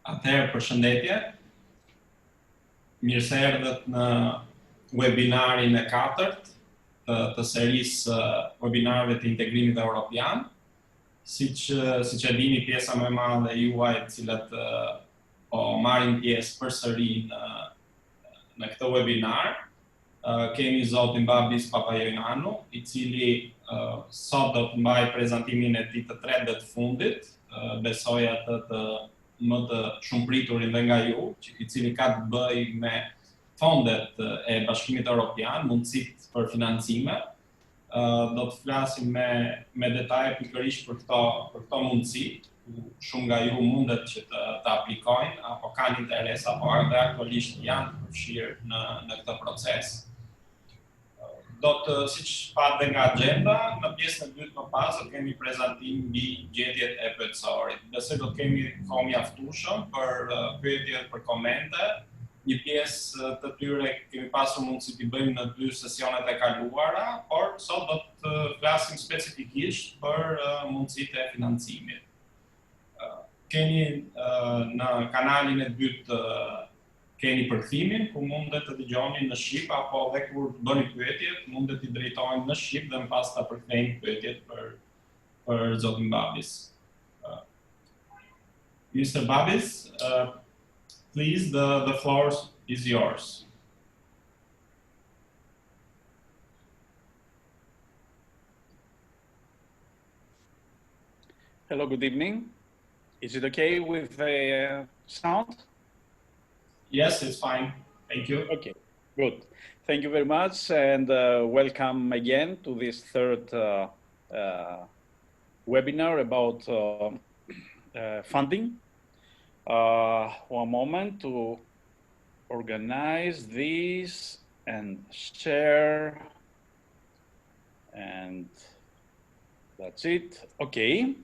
Atëherë, përshëndetje. Mirë se erdhët në webinarin e 4 të serisë webinarëve të Integrimit Europian. Siç e dini, pjesa më e madhe e juaj, të cilët po marrin pjesë përsëri në këtë webinar, kemi zotin Babis Papaioannou, I cili sot do të mbajë prezantimin e tij të tretë dhe të fundit. Besoj atë të më të shumë priturin dhe nga ju, I cili ka të bëjë me fondet e Bashkimit Europian, mundësitë për financime. Do të flasim me detaje pikërisht për këto mundësi. Shumë nga ju mundet që të aplikojnë, apo kanë interes, apo edhe aktualisht janë të përfshirë në këtë proces. Siç patë nga agenda, në pjesën e dytë më pas do kemi prezantim mbi gjetjet e pyetësorit. Besoj do kemi kohë mjaftueshëm për pyetje, për komente. Një pjesë të tyre kemi pasur mundësi t'i bëjmë në 2 sesionet e kaluara, por sot do të flasim specifikisht për mundësitë e financimit. Keni në kanalin e dytë keni përkthimin, ku mundet të dëgjoni në shqip, apo edhe kur bëni pyetjet, mundet t'i drejtojnë në shqip dhe më pas ta përkthejmë pyetjet për zotin Babis. Mr. Babis, please, the floor is yours. Hello, good evening. Is it okay with the sound? Yes, it's fine. Thank you. Okay, good. Thank you very much, and welcome again to this third webinar about funding. One moment to organize this and share, and that's it. Okay.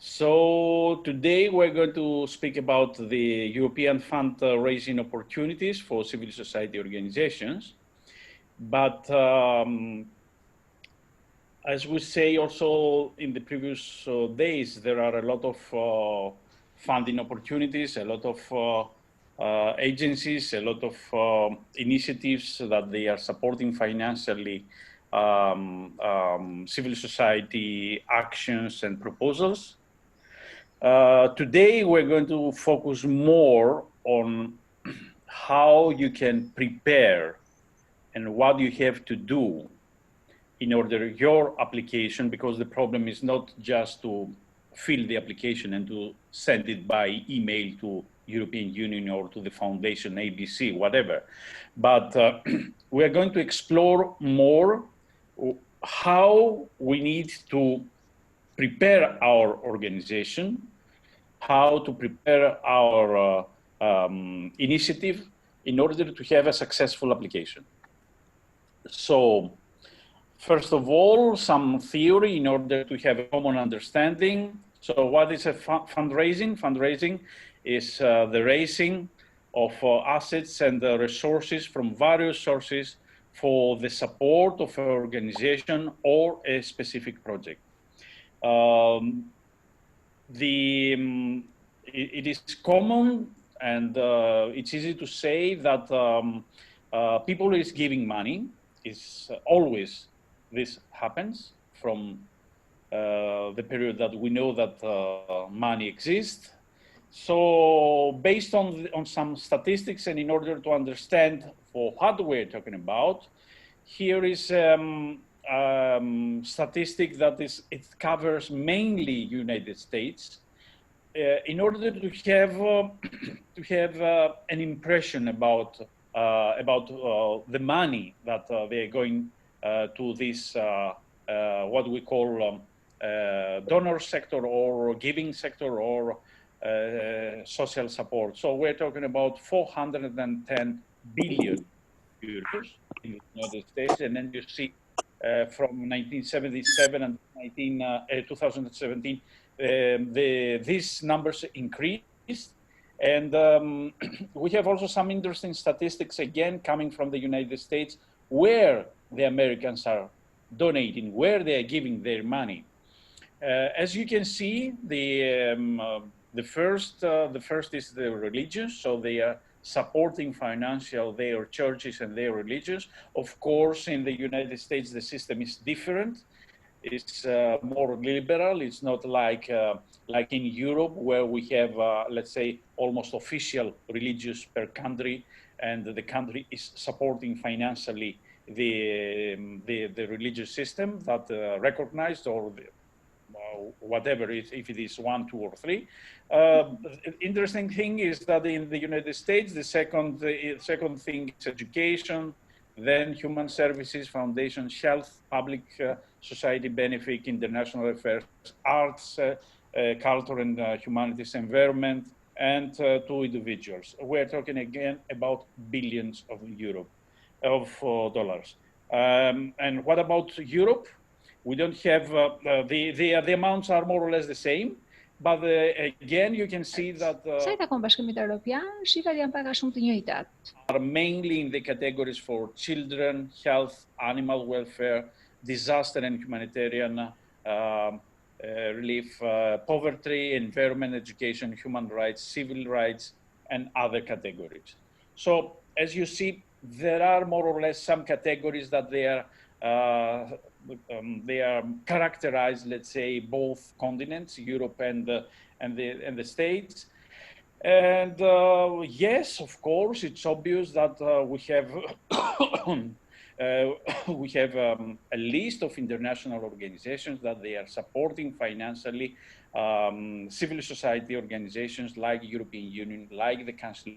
So today we're going to speak about the European fundraising opportunities for civil society organizations. But as we say also in the previous days, there are a lot of funding opportunities, a lot of agencies, a lot of initiatives that they are supporting financially civil society actions and proposals. Today, we're going to focus more on how you can prepare and what you have to do in order your application, because the problem is not just to fill the application and to send it by email to European Union or to the foundation, ABC, whatever. But we are going to explore more how we need to prepare our organization, how to prepare our initiative in order to have a successful application. So, first of all, some theory in order to have a common understanding. So what is a fundraising? Fundraising is the raising of assets and resources from various sources for the support of an organization or a specific project. It is common and it's easy to say that people is giving money. It's always this happens from the period that we know that money exists. So based on some statistics and in order to understand for what we're talking about, here is statistic that it covers mainly United States. In order to have an impression about the money that they are going to this what we call donor sector or giving sector or social support. So we're talking about 410 billion euros in the United States, and then you see from 1977 and 2017, these numbers increased. And we have also some interesting statistics, again, coming from the United States, where the Americans are donating, where they are giving their money. As you can see, the first is the religious, so they are supporting financial their churches and their religions. Of course, in the United States, the system is different. It's more liberal. It's not like in Europe, where we have, let's say, almost official religious per country, and the country is supporting financially the religious system that recognized, or whatever, if it is 1, 2, or 3. Interesting thing is that in the United States, the second thing is education, then human services, foundation, health, public society benefit, international affairs, arts, culture and humanities, environment, and to individuals. We're talking again about billions of dollars. And what about Europe? We don't have, the amounts are more or less the same, but again, you can see that Sa i takon Bashkimit Europian, shifrat janë pak a shumë të njëjtat. Are mainly in the categories for children, health, animal welfare, disaster and humanitarian relief, poverty, environment, education, human rights, civil rights, and other categories. So as you see, there are more or less some categories that they are characterized, let's say, both continents, Europe and the States. And yes, of course, it's obvious that we have a list of international organizations that they are supporting financially, civil society organizations like European Union, like the Council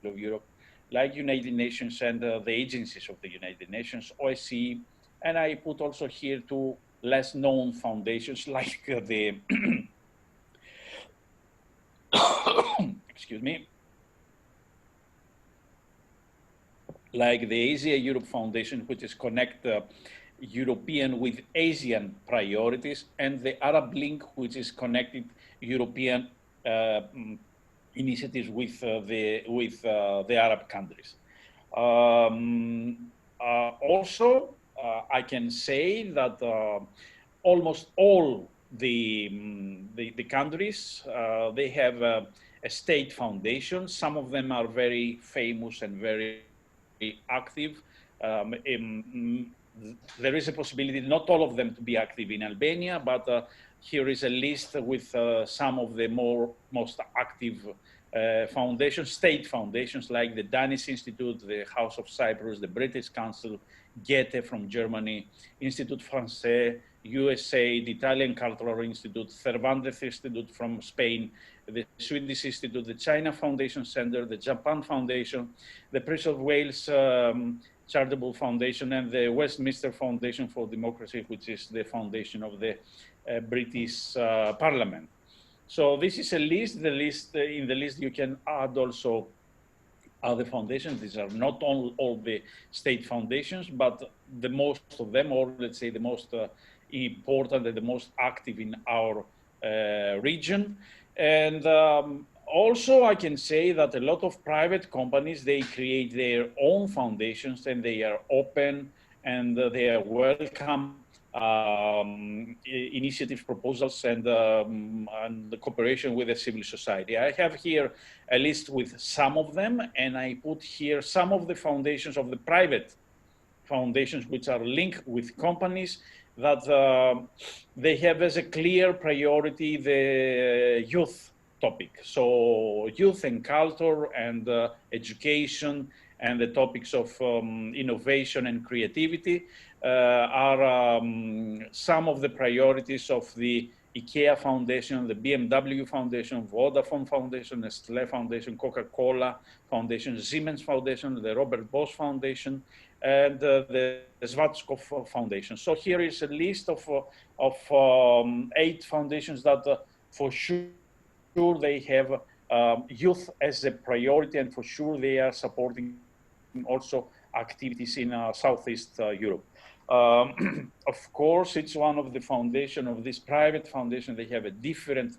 of Europe, like United Nations and the agencies of the United Nations, OSCE, and I put also here two less known foundations like the excuse me, like the Asia Europe Foundation, which is connect European with Asian priorities, and the Arab Link, which is connected European initiatives with the Arab countries. Also, I can say that almost all the countries, they have a state foundation. Some of them are very famous and very active. There is a possibility, not all of them to be active in Albania, but here is a list with some of the most active foundations, state foundations, like the Danish Institute, the House of Cyprus, the British Council, Goethe from Germany, Institut Français, USA, the Italian Cultural Institute, Cervantes Institute from Spain, the Swedish Institute, the China Foundation Center, the Japan Foundation, the Prince of Wales Charitable Foundation, and the Westminster Foundation for Democracy, which is the foundation of the British Parliament. So this is a list. In the list you can add also other foundations. These are not all the state foundations, but the most of them, or let's say the most important and the most active in our region. And also I can say that a lot of private companies, they create their own foundations, and they are open and they are welcome initiatives, proposals, and the cooperation with the civil society. I have here a list with some of them, and I put here some of the foundations of the private foundations which are linked with companies that they have as a clear priority the youth topic. So youth and culture and education and the topics of innovation and creativity are some of the priorities of the IKEA Foundation, the BMW Foundation, Vodafone Foundation, Nestlé Foundation, Coca-Cola Foundation, Siemens Foundation, the Robert Bosch Foundation, and the Zbatohet Foundation. So here is a list of 8 foundations that for sure they have youth as a priority, and for sure they are supporting also activities in Southeast Europe. Of course, it's one of the foundation of this private foundation. They have a different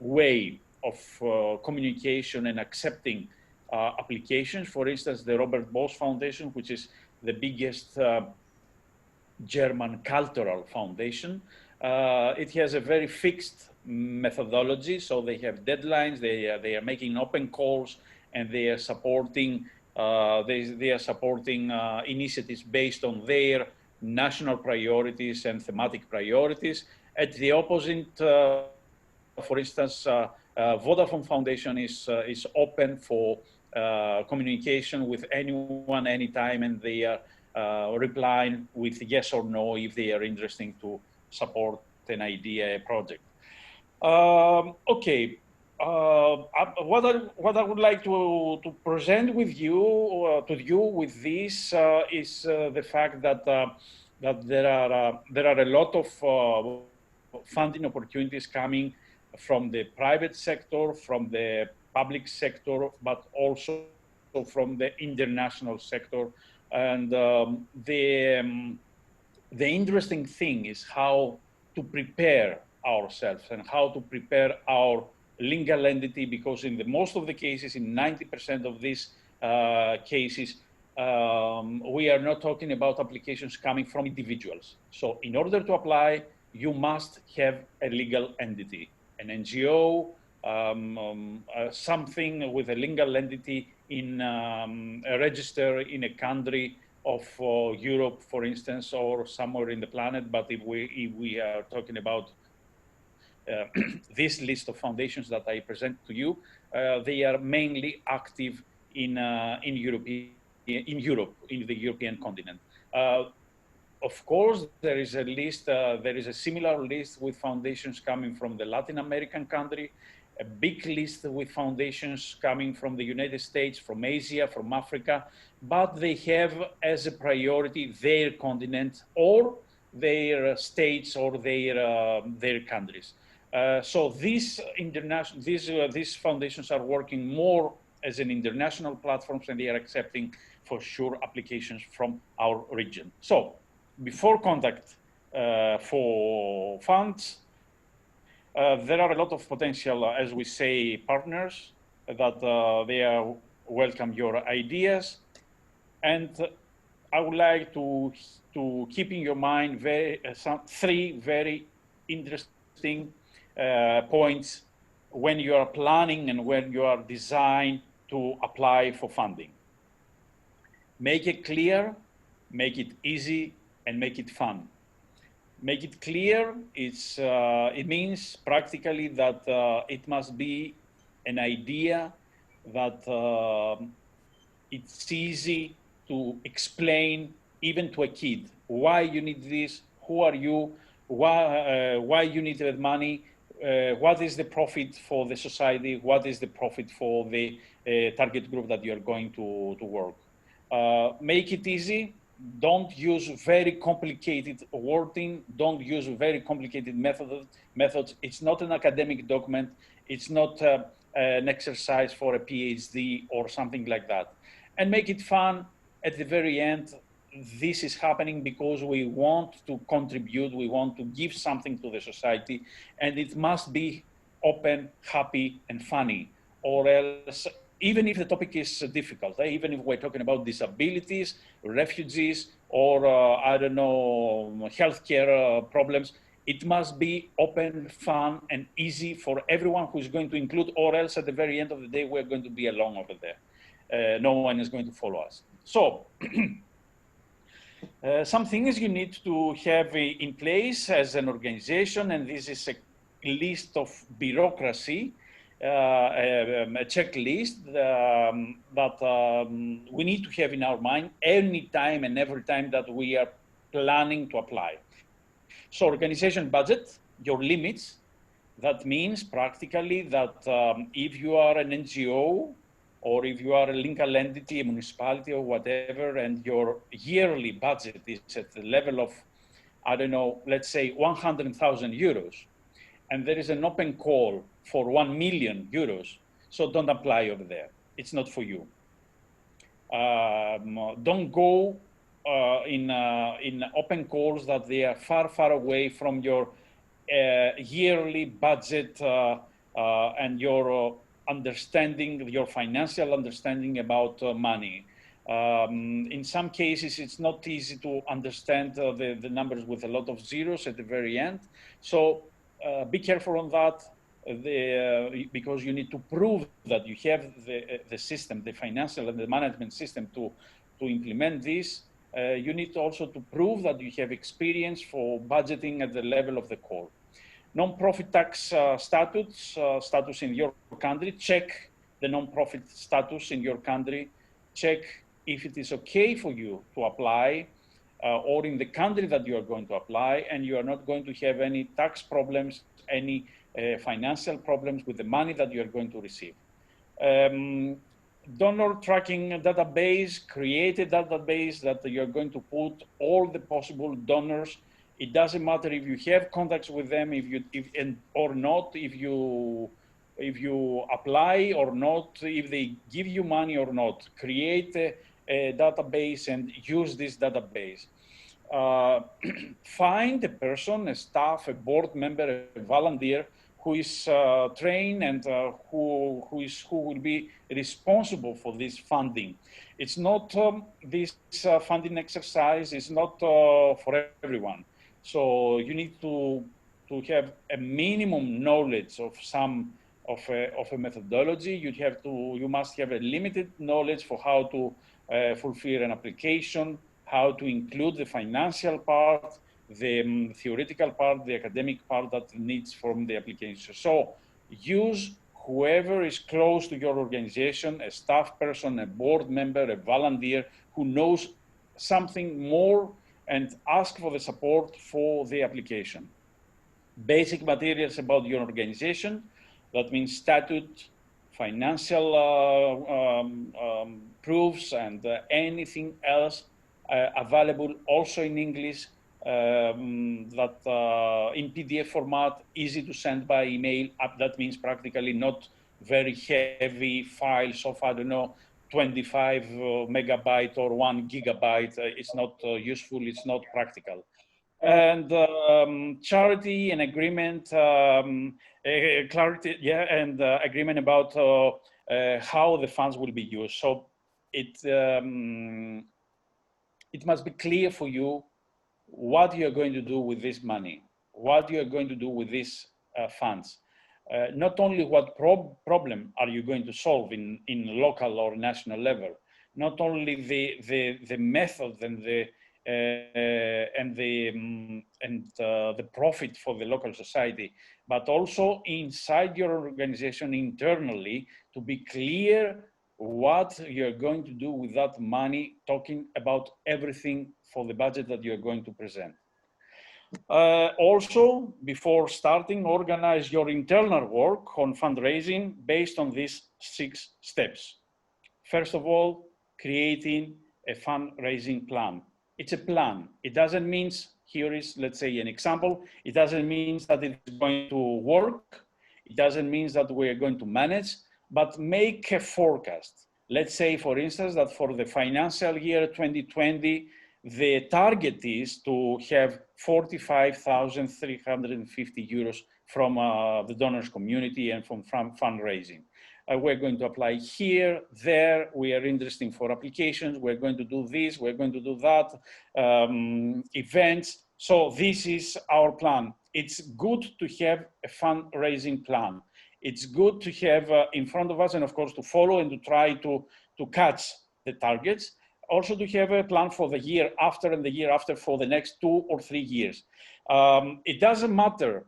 way of communication and accepting applications. For instance, the Robert Bosch Foundation, which is the biggest German cultural foundation, It has a very fixed methodology, so they have deadlines, they are making open calls, and they are supporting initiatives based on their national priorities and thematic priorities. At the opposite, for instance, Vodafone Foundation is open for communication with anyone, anytime, and they are replying with yes or no if they are interested to support an idea, a project. Okay, what I would like to present with you, with this is the fact that there are a lot of funding opportunities coming from the private sector, from the public sector, but also from the international sector. And the interesting thing is how to prepare ourselves and how to prepare our legal entity, because in most of the cases, in 90% of these cases, we are not talking about applications coming from individuals. So in order to apply, you must have a legal entity, an NGO, something with a legal entity in a register in a country of Europe, for instance, or somewhere in the planet. But if we are talking about this list of foundations that I present to you, they are mainly active in Europe, in the European continent. Of course, there is a list, there is a similar list with foundations coming from the Latin American country, a big list with foundations coming from the United States, from Asia, from Africa, but they have as a priority their continent or their states or their countries. So these foundations are working more as an international platforms, and they are accepting for sure applications from our region. So before contact for funds, there are a lot of potential, as we say, partners that they are welcome your ideas. And I would like to keep in your mind three very interesting points when you are planning and when you are designed to apply for funding. Make it clear, make it easy, and make it fun. Make it clear, it means practically that it must be an idea that it's easy to explain even to a kid why you need this, who are you, why you need that money, what is the profit for the society, what is the profit for the target group that you are going to work. Make it easy. Don't use very complicated wording. Don't use very complicated methods. It's not an academic document. It's not an exercise for a PhD or something like that. And make it fun. At the very end, this is happening because we want to contribute. We want to give something to the society, and it must be open, happy, and funny, or else, even if the topic is difficult, even if we're talking about disabilities, refugees, or I don't know, healthcare problems, it must be open, fun, and easy for everyone who's going to include, or else at the very end of the day, we're going to be alone over there. No one is going to follow us. So, some things you need to have in place as an organization, and this is a list of bureaucracy, a checklist that we need to have in our mind any time and every time that we are planning to apply. So organization budget, your limits. That means practically that if you are an NGO or if you are a legal entity, a municipality or whatever, and your yearly budget is at the level of, I don't know, let's say 100,000 euros, and there is an open call for 1 million euros, so don't apply over there. It's not for you. Don't go in open calls that they are far, far away from your yearly budget and your understanding, your financial understanding about money. In some cases, it's not easy to understand the numbers with a lot of zeros at the very end. So be careful on that, because you need to prove that you have the system, the financial and the management system to implement this. You need also to prove that you have experience for budgeting at the level of the core. Non-profit tax status in your country, check the non-profit status in your country, check if it is okay for you to apply, or in the country that you are going to apply, and you are not going to have any tax problems, any financial problems with the money that you are going to receive. Donor tracking database, create a database that you're going to put all the possible donors. It doesn't matter if you have contacts with them, or not, if you apply or not, if they give you money or not. Create a database and use this database. Find a person, a staff, a board member, a volunteer who is trained and who will be responsible for this funding. It's not this funding exercise is not for everyone. So you need to have a minimum knowledge of a methodology. You must have a limited knowledge for how to fulfill an application, how to include the financial part, the theoretical part, the academic part that needs from the application. So use whoever is close to your organization, a staff person, a board member, a volunteer who knows something more, and ask for the support for the application. Basic materials about your organization, that means statute, financial proofs, and anything else available also in English, that in PDF format, easy to send by email. That means practically not very heavy files of, I don't know, 25 megabyte or 1 gigabyte. It's not useful, it's not practical. And charity and agreement, clarity, yeah, and agreement about how the funds will be used. So it must be clear for you what you are going to do with this money, what you are going to do with these funds. Not only what problem are you going to solve in local or national level, not only the method and the profit for the local society, but also inside your organization internally, to be clear what you're going to do with that money, talking about everything for the budget that you're going to present. Also, before starting, organize your internal work on fundraising based on these 6 steps. First of all, creating a fundraising plan. It's a plan. It doesn't mean, here is, let's say, an example. It doesn't mean that it's going to work. It doesn't mean that we're going to manage, but make a forecast. Let's say, for instance, that for the financial year 2020, the target is to have 45,350 euros from the donors community and from fundraising. We're going to apply here, there, we are interested for applications, we're going to do this, we're going to do that, events. So this is our plan. It's good to have a fundraising plan. It's good to have in front of us, and of course to follow and to try to catch the targets. Also to have a plan for the year after and the year after for the next 2 or 3 years. It doesn't matter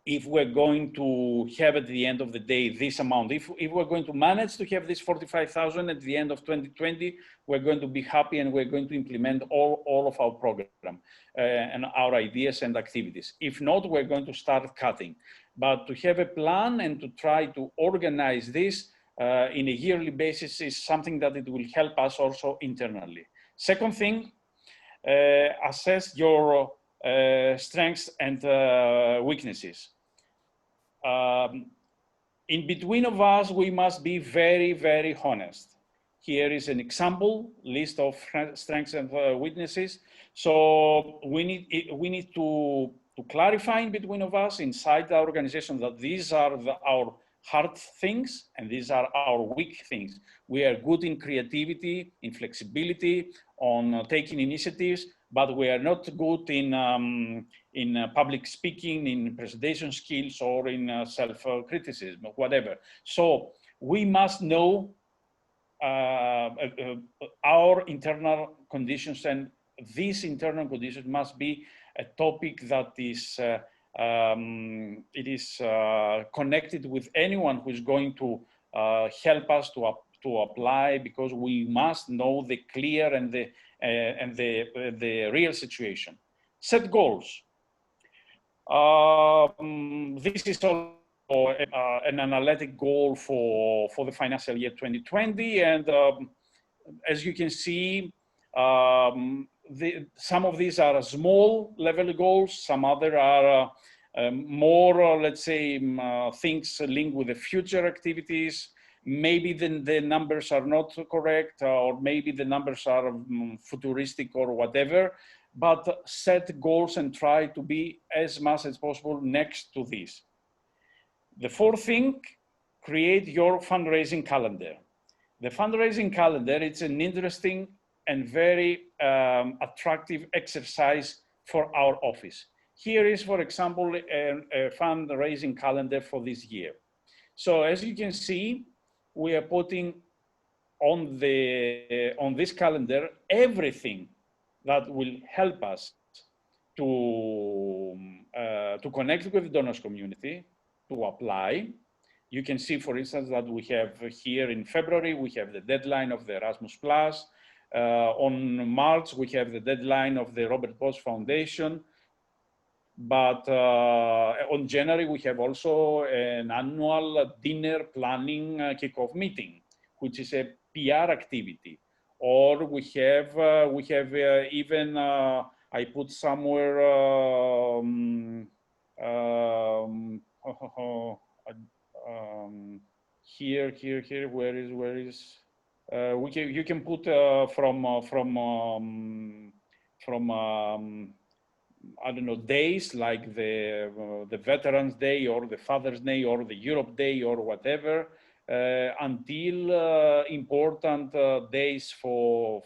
if we're going to have at the end of the day this amount. If we're going to manage to have this 45,000 at the end of 2020, we're going to be happy and we're going to implement all of our program and our ideas and activities. If not, we're going to start cutting. But to have a plan and to try to organize this in a yearly basis is something that it will help us also internally. Second thing, assess your strengths and weaknesses. In between of us, we must be very, very honest. Here is an example list of strengths and weaknesses. So we need to clarify in between of us inside the organization that these are our hard things, and these are our weak things. We are good in creativity, in flexibility, on taking initiatives, but we are not good in public speaking, in presentation skills, or in self-criticism, or whatever. So we must know our internal conditions, and these internal conditions must be a topic that is connected with anyone who is going to help us to apply, because we must know the clear and the real situation. Set goals. This is also an analytic goal for the financial year 2020, and as you can see, some of these are small level goals, some other are more, let's say, things linked with the future activities. Maybe the numbers are not correct, or maybe the numbers are futuristic or whatever, but set goals and try to be as much as possible next to this. The fourth thing, create your fundraising calendar. The fundraising calendar, it's an interesting and very attractive exercise for our office. Here is, for example, a fundraising calendar for this year. So as you can see, we are putting on this calendar everything that will help us to connect with the donors community, to apply. You can see, for instance, that we have here in February, we have the deadline of the Erasmus+. On March, we have the deadline of the Robert Bosch Foundation. But on January, we have also an annual dinner planning kickoff meeting, which is a PR activity. Or we have even, I put somewhere, here, where is, you can put from I don't know, days like the Veterans Day or the Father's Day or the Europe Day or whatever, until important days for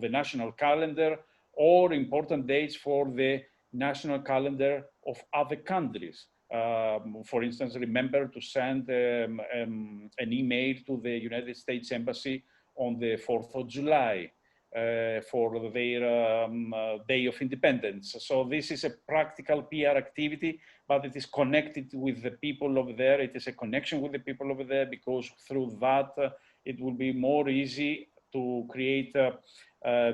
the national calendar, or important dates for the national calendar of other countries. For instance, remember to send an email to the United States Embassy on the 4th of July. For their Day of Independence. So this is a practical PR activity, but it is connected with the people over there. It is a connection with the people over there, because through that it will be more easy to create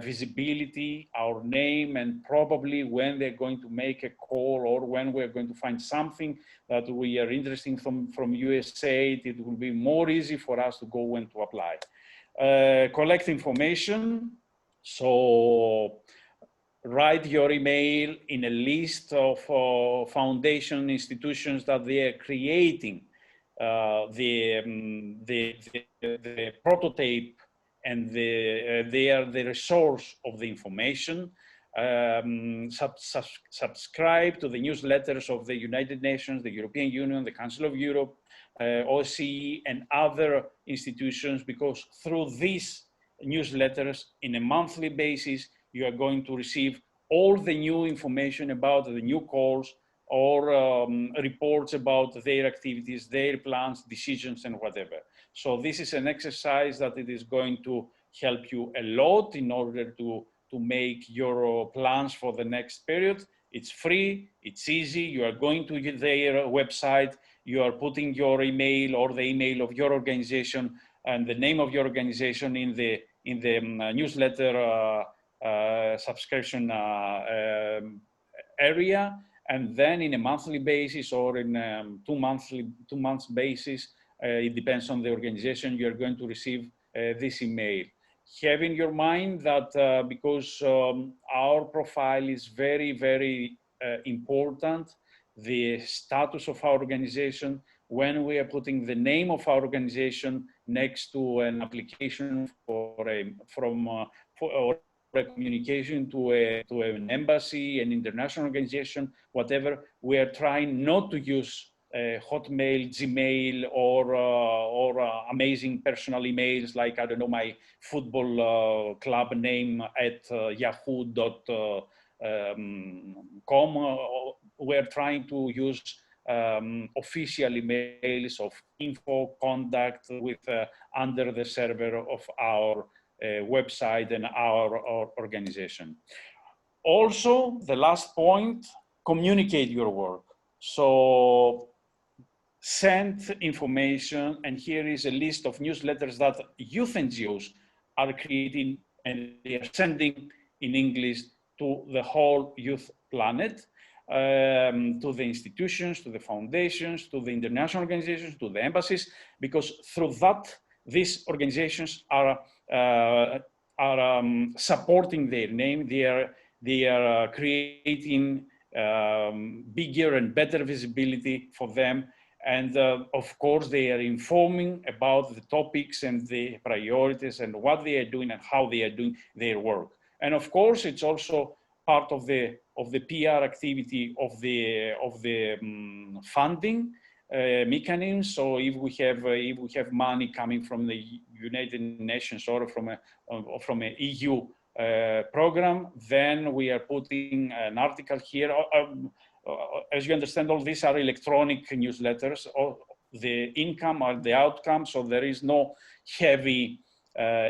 visibility, our name, and probably when they're going to make a call, or when we're going to find something that we are interested from USA, it will be more easy for us to go and to apply. Collect information. So write your email in a list of foundation institutions that they are creating the prototype, and they are the resource of the information. Subscribe to the newsletters of the United Nations, the European Union, the Council of Europe, OSCE, and other institutions, because through these newsletters, in a monthly basis, you are going to receive all the new information about the new calls, or reports about their activities, their plans, decisions, and whatever. So this is an exercise that it is going to help you a lot in order to make your plans for the next period. It's free, it's easy. You are going to their website, you are putting your email or the email of your organization and the name of your organization in the newsletter subscription area, and then in a monthly basis, or in 2 months basis, it depends on the organization, you are going to receive this email. Have in your mind that because our profile is very, very important, the status of our organization, when we are putting the name of our organization next to an application for a communication to an embassy, an international organization, whatever, we are trying not to use Hotmail, Gmail, or amazing personal emails like, I don't know, my football club name at yahoo.com. We're trying to use official emails of info contact with under the server of our website and our organization. Also, the last point, communicate your work. So send information, and here is a list of newsletters that youth NGOs are creating and they are sending in English to the whole youth planet, to the institutions, to the foundations, to the international organizations, to the embassies, because through that, these organizations are supporting their name. They are creating bigger and better visibility for them. And of course, they are informing about the topics and the priorities and what they are doing and how they are doing their work. And of course, it's also part of the PR activity of the funding mechanism. So if we have money coming from the United Nations or from an EU program, then we are putting an article here. As you understand, all these are electronic newsletters. The income or the outcome, so there is no heavy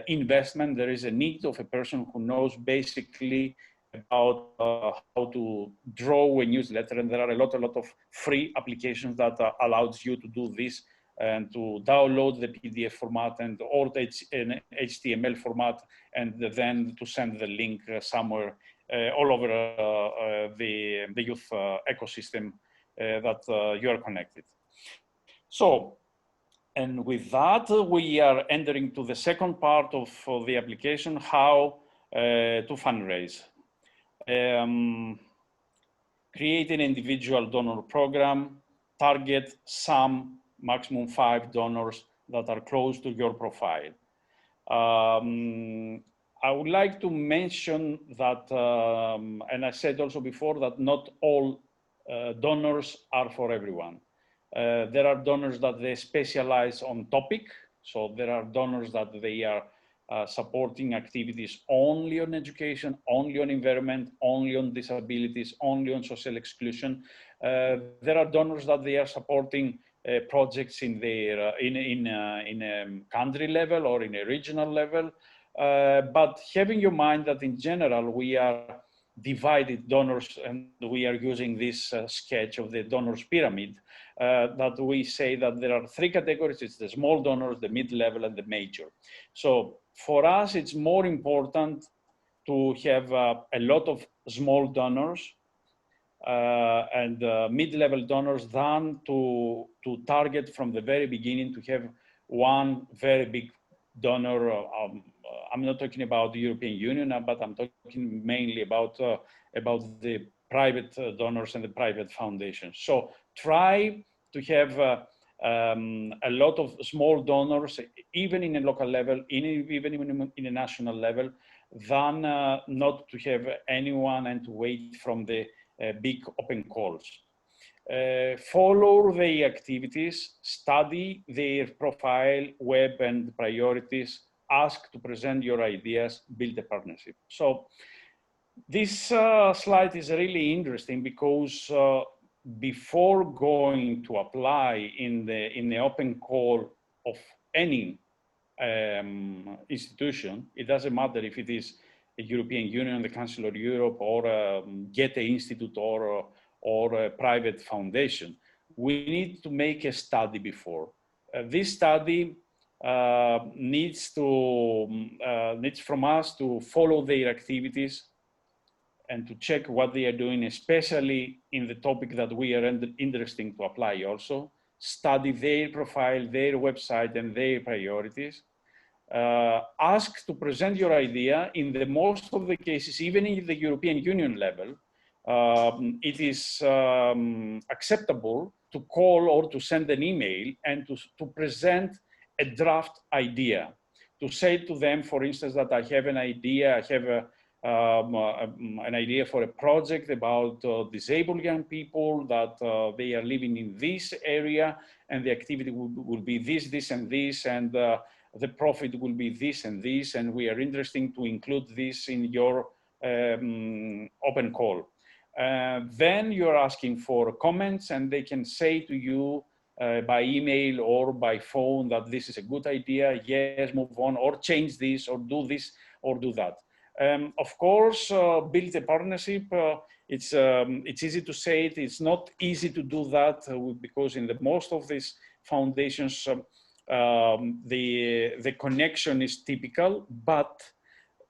investment. There is a need of a person who knows basically about how to draw a newsletter, and there are a lot of free applications that allows you to do this and to download the PDF format and or an HTML format, and then to send the link somewhere all over the youth ecosystem that you are connected. So, and with that, we are entering to the second part of the application, how to fundraise. Create an individual donor program, target some maximum 5 donors that are close to your profile. I would like to mention that, and I said also before, that not all donors are for everyone. There are donors that they specialize on topic. So there are donors that they are supporting activities only on education, only on environment, only on disabilities, only on social exclusion. There are donors that they are supporting projects in their in a country level or in a regional level. But having in mind that in general we are divided donors, and we are using this sketch of the donors pyramid, that we say that there are 3 categories. It's the small donors, the mid-level, and the major. So for us, it's more important to have a lot of small donors and mid-level donors than to target from the very beginning to have one very big donor. I'm not talking about the European Union, but I'm talking mainly about the private donors and the private foundations. So try to have a lot of small donors, even in a local level, even in a national level, than not to have anyone and to wait from the big open calls. Follow the activities, study their profile, web, and priorities, ask to present your ideas, build a partnership. So this slide is really interesting because before going to apply in the open call of any institution, it doesn't matter if it is the European Union, the Council of Europe, or Goethe Institute, or a private foundation, we need to make a study before. This study needs from us to follow their activities and to check what they are doing, especially in the topic that we are interested to apply also. Study their profile, their website, and their priorities. Ask to present your idea. In the most of the cases, even in the European Union level, it is acceptable to call or to send an email and to present a draft idea. To say to them, for instance, that I have an idea, an idea for a project about disabled young people that they are living in this area, and the activity will be this, and this, and the profit will be this and this, and we are interested to include this in your open call. Then you're asking for comments, and they can say to you by email or by phone that this is a good idea, yes, move on, or change this, or do this, or do that. Of course, build a partnership. It's easy to say it. It's not easy to do that because in the most of these foundations, the connection is typical. But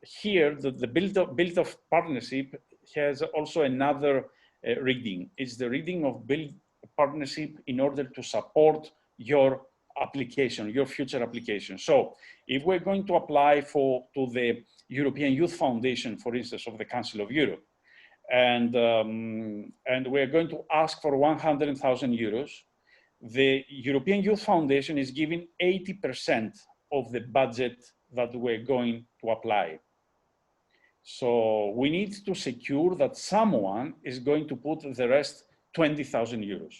here, the build of partnership has also another reading. It's the reading of build partnership in order to support your application, your future application. So if we're going to apply to the European Youth Foundation, for instance, of the Council of Europe, and we're going to ask for 100,000 euros, the European Youth Foundation is giving 80% of the budget that we're going to apply. So we need to secure that someone is going to put the rest 20,000 euros.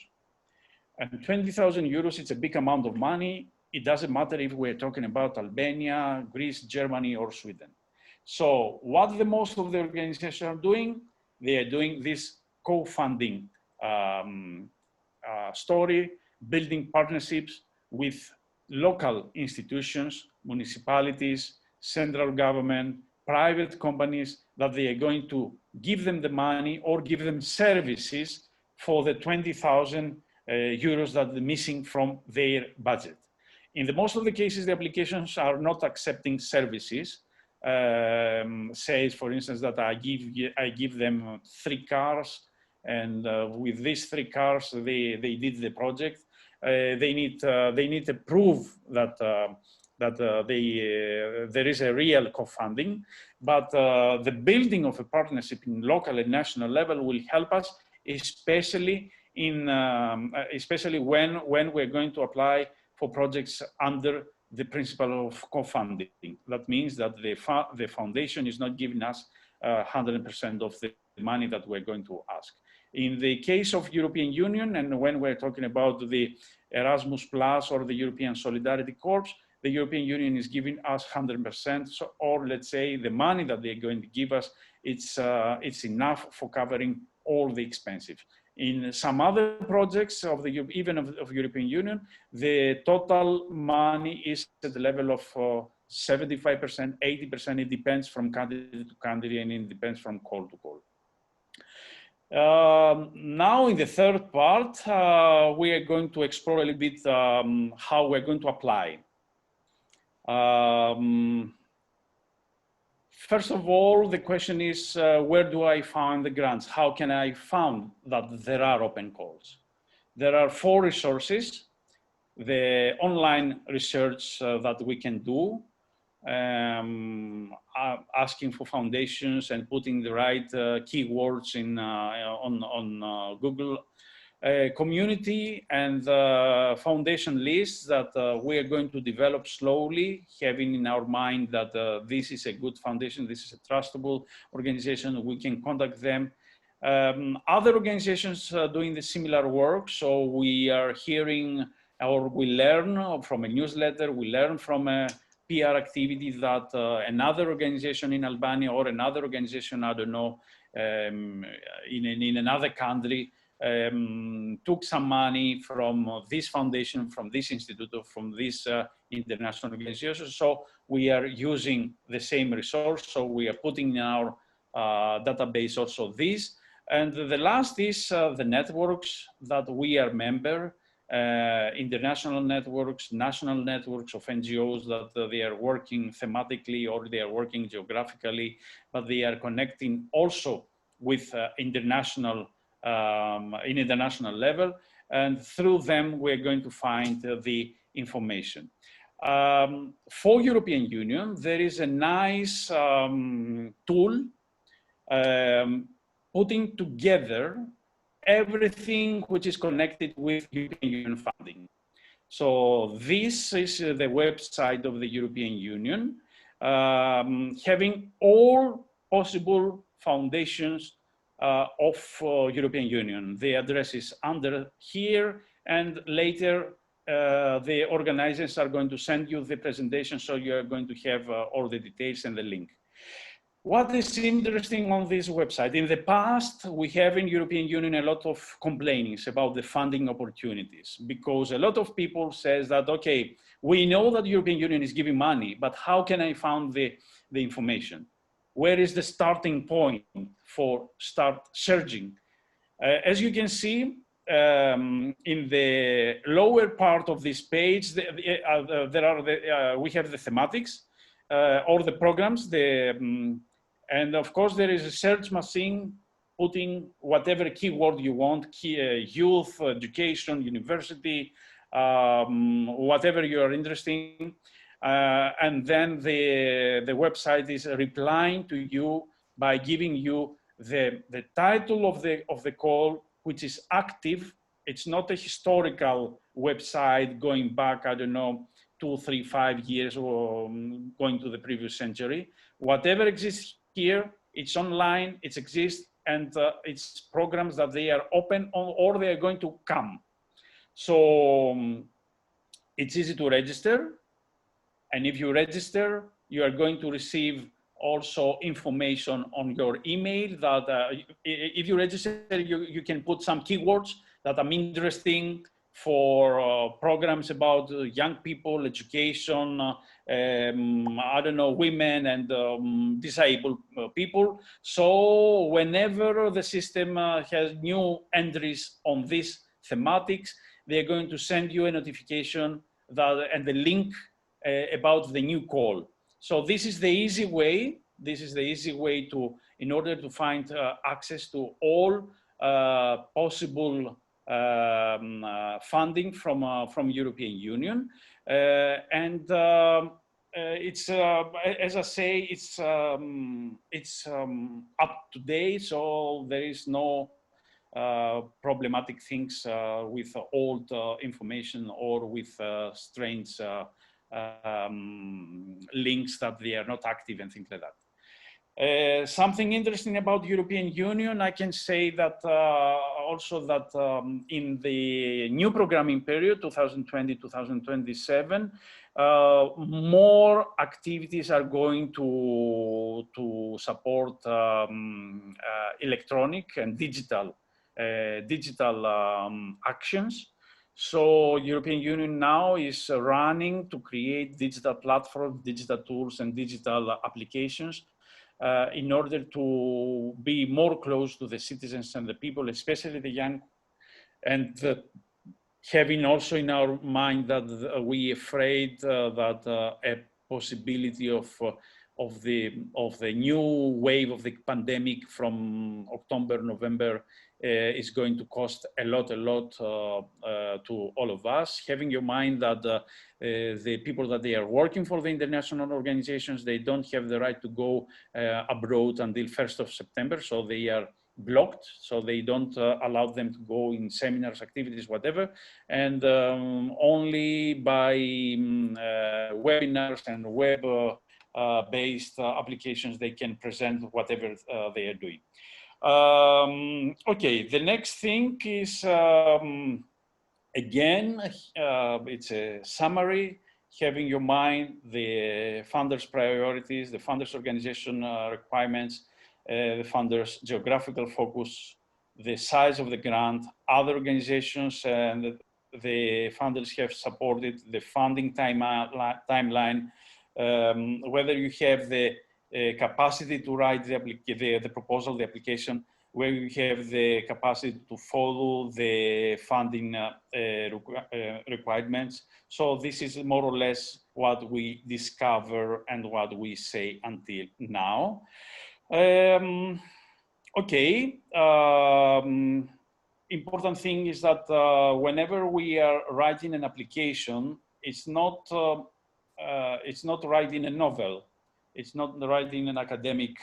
And 20,000 euros, it's a big amount of money. It doesn't matter if we're talking about Albania, Greece, Germany, or Sweden. So what the most of the organizations are doing, they are doing this co-funding story, building partnerships with local institutions, municipalities, central government, private companies, that they are going to give them the money or give them services for the 20,000 euros that are missing from their budget. In the most of the cases, the applications are not accepting services. Says, for instance, that I give them 3 cars, and with these 3 cars, they did the project. They need to prove that there is a real co-funding, but the building of a partnership in local and national level will help us, especially when we're going to apply for projects under the principle of co-funding. That means that the foundation is not giving us 100% of the money that we're going to ask. In the case of European Union, and when we're talking about the Erasmus Plus or the European Solidarity Corps, the European Union is giving us 100%, or let's say the money that they're going to give us, it's enough for covering all the expenses. In some other projects of even of European Union, the total money is at the level of 75%, 80%. It depends from country to country, and it depends from call to call. Now in the third part, we are going to explore a little bit how we're going to apply. First of all, the question is, where do I find the grants? How can I find that there are open calls? There are 4 resources. The online research that we can do, asking for foundations and putting the right keywords on Google. Community and foundation lists that we are going to develop slowly, having in our mind that this is a good foundation, this is a trustable organization, we can contact them. Other organizations doing the similar work, so we are hearing or we learn from a newsletter, we learn from a PR activity that another organization in Albania or another organization, I don't know, in another country, took some money from this foundation, from this institute, or from this international organization. So we are using the same resource. So we are putting in our database also this. And the last is the networks that we are member, international networks, national networks of NGOs that they are working thematically or they are working geographically, but they are connecting also with international level, and through them we're going to find the information. For European Union, there is a nice tool putting together everything which is connected with European Union funding. So this is the website of the European Union, having all possible foundations of European Union. The address is under here, and later the organizers are going to send you the presentation, so you are going to have all the details and the link. What is interesting on this website? In the past, we have in European Union a lot of complaints about the funding opportunities, because a lot of people says that, okay, we know that European Union is giving money, but how can I find the information? Where is the starting point for start searching? As you can see, in the lower part of this page, we have the thematics or the programs, and of course there is a search machine putting whatever keyword you want, youth, education, university, whatever you are interested in. And then the website is replying to you by giving you the title of the call, which is active. It's not a historical website going back, I don't know, 2, 3, 5 years or going to the previous century. Whatever exists here, it's online, it exists, and it's programs that they are open on, or they are going to come. So it's easy to register. And if you register, you are going to receive also information on your email that if you register, you can put some keywords that are interesting for programs about young people, education, I don't know, women and disabled people. So whenever the system has new entries on these thematics, they're going to send you a notification that, and the link about the new call. So this is the easy way. This is the easy way to, in order to find access to all possible funding from European Union, and it's as I say, it's up to date, so there is no problematic things with old information or with strange links that they are not active and things like that. Something interesting about European Union, I can say that also that in the new programming period, 2020-2027, more activities are going to support electronic and digital actions. So European Union now is running to create digital platforms, digital tools, and digital applications in order to be more close to the citizens and the people, especially the young, and having also in our mind that we afraid that a possibility of the new wave of the pandemic from October, November is going to cost a lot to all of us. Having in mind that the people that they are working for the international organizations, they don't have the right to go abroad until 1st of September, so they are blocked, so they don't allow them to go in seminars, activities, whatever, and only by webinars and web-based applications they can present whatever they are doing. Okay, the next thing is, again, it's a summary, having in your mind the funders' priorities, the funders' organization requirements, the funders' geographical focus, the size of the grant, other organizations and the funders have supported, the funding timeline, whether you have the capacity to write the proposal, the application, where you have the capacity to follow the funding requirements. So this is more or less what we discover and what we say until now. Okay, important thing is that whenever we are writing an application, it's not writing a novel. It's not writing an academic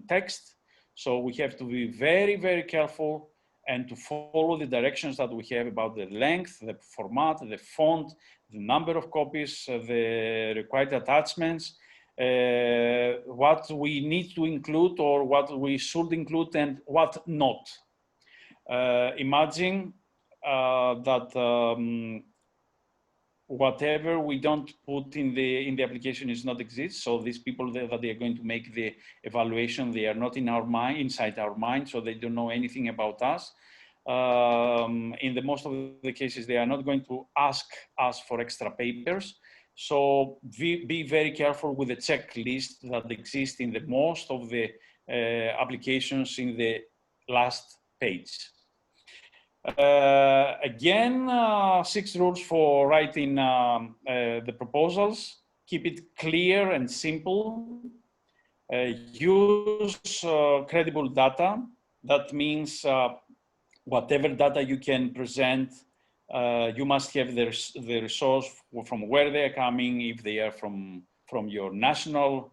text. So we have to be very, very careful and to follow the directions that we have about the length, the format, the font, the number of copies, the required attachments, what we need to include or what we should include and what not. Imagine that whatever we don't put in the application is not exist. So these people that they are going to make the evaluation, they are not in our mind, inside our mind, so they don't know anything about us. In the most of the cases, they are not going to ask us for extra papers. So be very careful with the checklist that exists in the most of the applications in the last page. Again, 6 rules for writing the proposals. Keep it clear and simple. Use credible data. That means whatever data you can present, you must have the resource from where they are coming, if they are from your national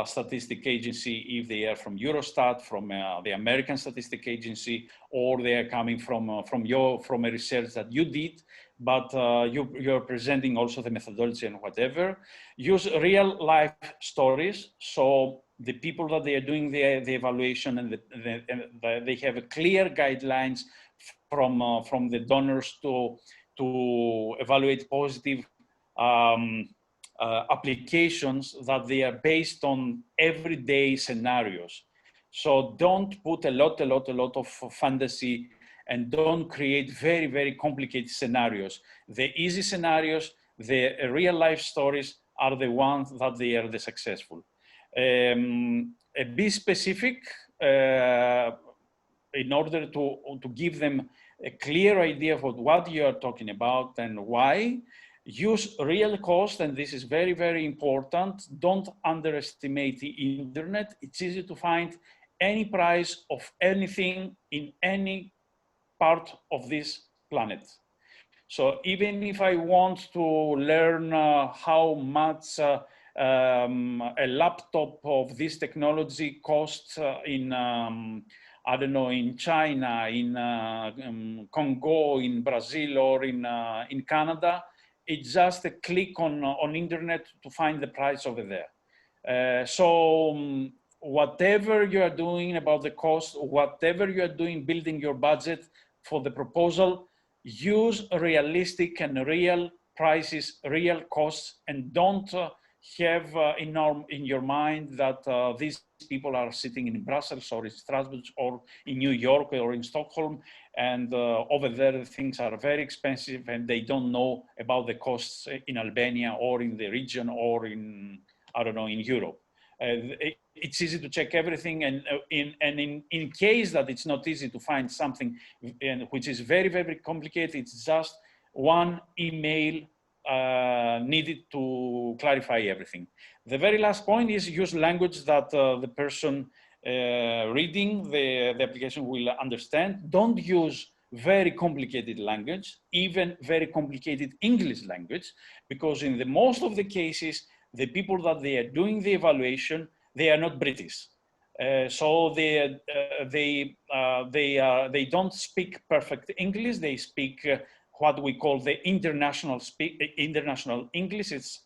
statistic agency, if they are from Eurostat, from the American Statistic Agency, or they are coming from a research that you did, but you're presenting also the methodology and whatever. Use real life stories, so the people that they are doing the evaluation and they have a clear guidelines from the donors to evaluate positive applications that they are based on everyday scenarios. So don't put a lot of fantasy and don't create very complicated scenarios. The easy scenarios, the real life stories are the ones that they are the successful. Be specific in order to give them a clear idea of what you are talking about and why. Use real cost, and this is very important. Don't underestimate the internet. It's easy to find any price of anything in any part of this planet. So even if I want to learn how much a laptop of this technology costs in, I don't know, in China, in Congo, in Brazil, or in Canada, it's just a click on internet to find the price over there. So whatever you are doing about the cost, whatever you are doing building your budget for the proposal, use realistic and real prices, real costs, and don't have in your mind that these people are sitting in Brussels or in Strasbourg or in New York or in Stockholm, and over there things are very expensive and they don't know about the costs in Albania or in the region or in, I don't know, in Europe. It's easy to check everything, and in case that it's not easy to find something which is very complicated, it's just one email needed to clarify everything. The very last point is use language that the person reading the application will understand. Don't use very complicated language, even very complicated English language, because in the most of the cases, the people that they are doing the evaluation, they are not British. So they don't speak perfect English. They speak what we call the international English. It's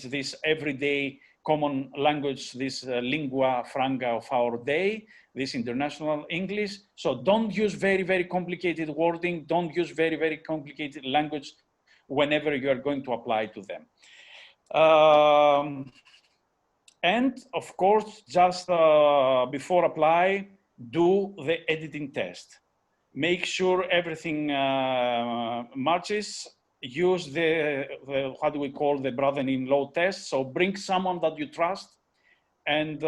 this everyday common language, this lingua franca of our day, this international English. So don't use very complicated wording. Don't use very complicated language whenever you are going to apply to them. And of course, just before apply, do the editing test. Make sure everything matches. Use the what we call the brother-in-law test. So bring someone that you trust and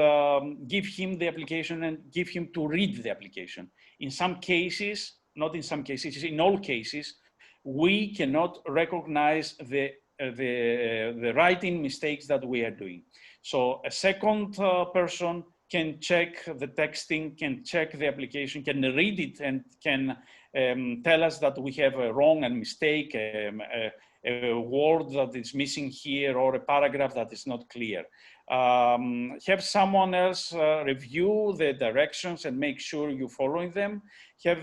give him the application and give him to read the application. In some cases, not in some cases, in all cases, we cannot recognize the writing mistakes that we are doing. So a second person can check the texting, can check the application, can read it, and can tell us that we have a wrong and mistake, a word that is missing here, or a paragraph that is not clear. Have someone else review the directions and make sure you're following them. Have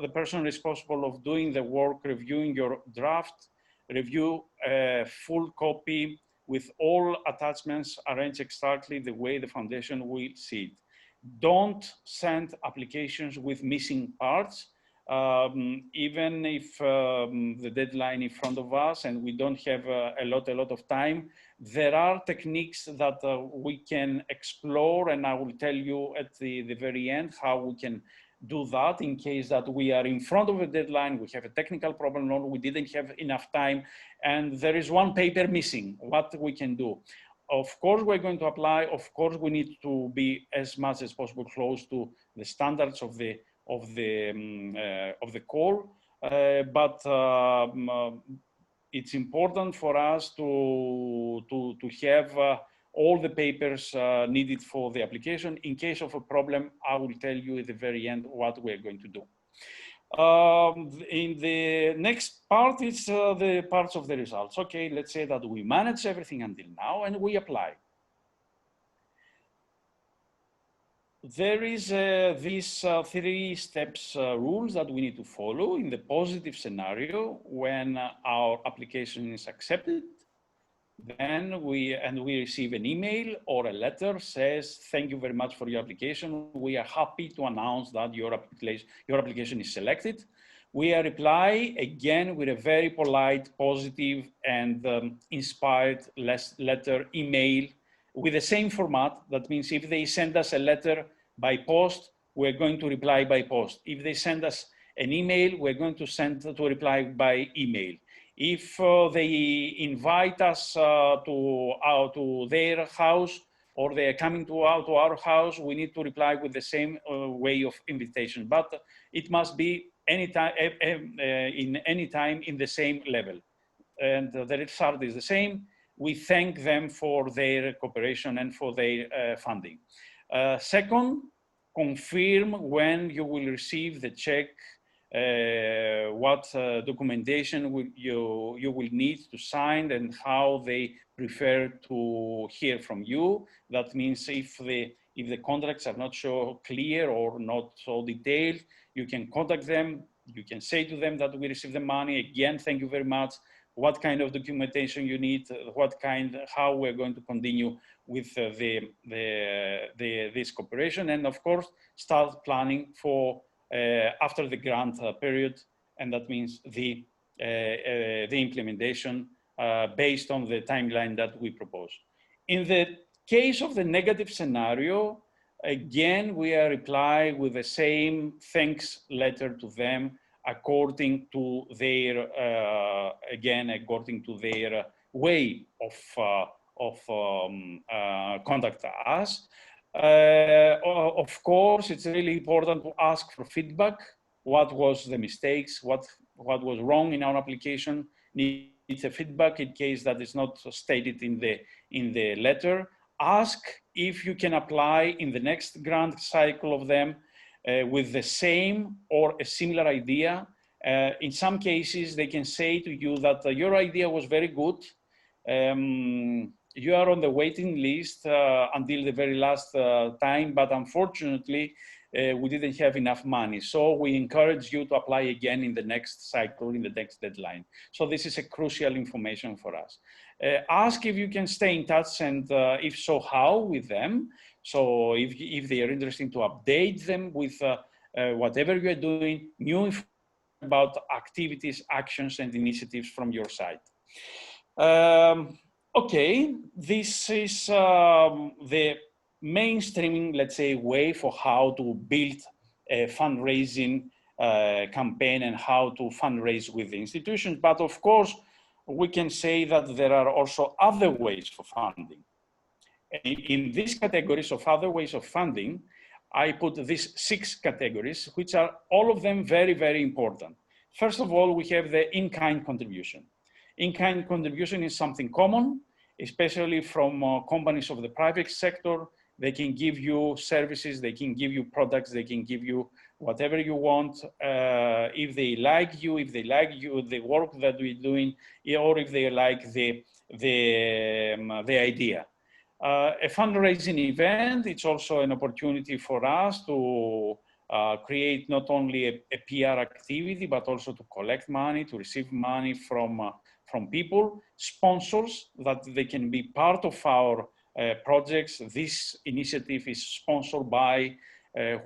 the person responsible of doing the work reviewing your draft, review a full copy with all attachments arranged exactly the way the foundation will see it. Don't send applications with missing parts, even if the deadline in front of us and we don't have a lot of time. There are techniques that we can explore, and I will tell you at the very end how we can do that in case that we are in front of a deadline, we have a technical problem, or we didn't have enough time, and there is one paper missing, what we can do. Of course, we're going to apply. Of course, we need to be as much as possible close to the standards of the call, but it's important for us to have all the papers needed for the application. In case of a problem, I will tell you at the very end what we're going to do. In the next part, it's the parts of the results. Okay, let's say that we manage everything until now and we apply. There is these 3 steps rules that we need to follow in the positive scenario. When our application is accepted, then we receive an email or a letter says, thank you very much for your application. We are happy to announce that your application is selected. We reply again with a very polite, positive, and inspired letter, email, with the same format. That means if they send us a letter by post, we're going to reply by post. If they send us an email, we're going to reply by email. If they invite us to their house, or they are coming to our house, we need to reply with the same way of invitation. But it must be anytime, in any time in the same level. And the result is the same. We thank them for their cooperation and for their funding. Second, confirm when you will receive the check, what documentation you will need to sign, and how they prefer to hear from you. That means if the contracts are not so clear or not so detailed, you can contact them. You can say to them that we received the money. Again, thank you very much. What kind of documentation you need, how we're going to continue with this cooperation, and of course, start planning for after the grant period, and that means the implementation based on the timeline that we propose. In the case of the negative scenario, again, we reply with the same thanks letter to them, according to their way of contact us. Of course, it's really important to ask for feedback. What was the mistakes? What was wrong in our application? Needs a feedback in case that is not stated in the letter. Ask if you can apply in the next grant cycle of them with the same or a similar idea. In some cases, they can say to you that your idea was very good. You are on the waiting list until the very last time, but unfortunately, we didn't have enough money. So we encourage you to apply again in the next cycle, in the next deadline. So this is a crucial information for us. Ask if you can stay in touch, and if so, how with them. So if they are interested to update them with whatever you are doing, new information about activities, actions, and initiatives from your side. Okay, this is the mainstreaming, let's say, way for how to build a fundraising campaign and how to fundraise with the institutions. But of course, we can say that there are also other ways for funding. In these categories of other ways of funding, I put these 6 categories, which are all of them very, very important. First of all, we have the in-kind contribution. In-kind contribution is something common, especially from companies of the private sector. They can give you services, they can give you products, they can give you whatever you want. If they like you, the work that we're doing, or if they like the idea. A fundraising event, it's also an opportunity for us to create not only a PR activity, but also to collect money, to receive money from from people, sponsors that they can be part of our projects. This initiative is sponsored by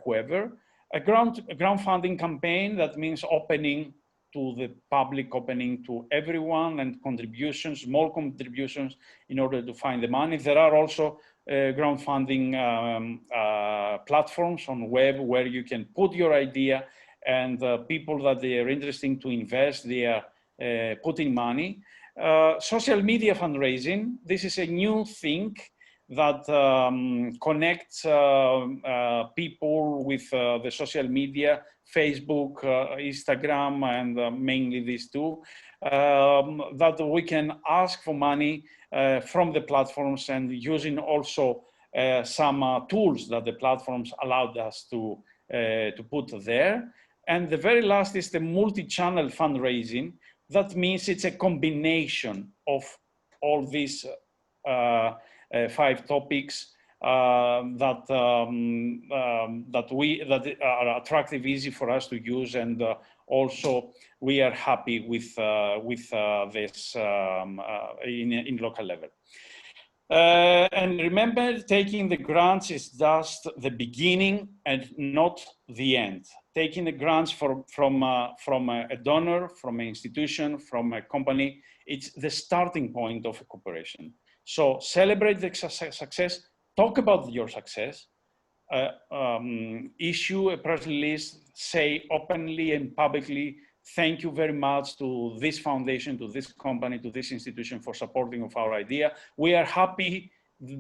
whoever. A crowdfunding campaign, that means opening to the public, opening to everyone, and contributions, small contributions in order to find the money. There are also crowdfunding platforms on web where you can put your idea, and people that they are interested to invest, they are putting money. Social media fundraising, this is a new thing that connects people with the social media, Facebook, Instagram, and mainly these two, that we can ask for money from the platforms, and using also some tools that the platforms allowed us to put there. And the very last is the multi-channel fundraising. That means it's a combination of all these 5 topics that are attractive, easy for us to use, and also we are happy with this in local level. And remember, taking the grants is just the beginning and not the end. Taking the grants from a donor, from an institution, from a company, it's the starting point of a cooperation. So celebrate the success, talk about your success, issue a press release, say openly and publicly, thank you very much to this foundation, to this company, to this institution for supporting of our idea. We are happy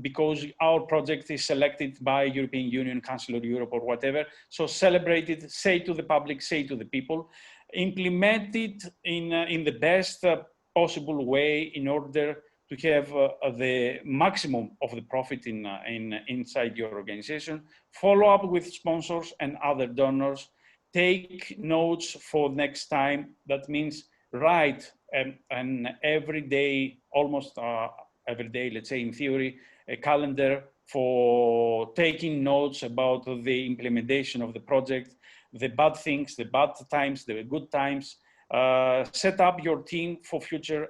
because our project is selected by European Union, Council of Europe, or whatever. So celebrate it, say to the public, say to the people, implement it in the best possible way in order to have the maximum of the profit inside your organization. Follow up with sponsors and other donors. Take notes for next time. That means write an every day, almost every day, let's say in theory, a calendar for taking notes about the implementation of the project, the bad things, the bad times, the good times. Set up your team for future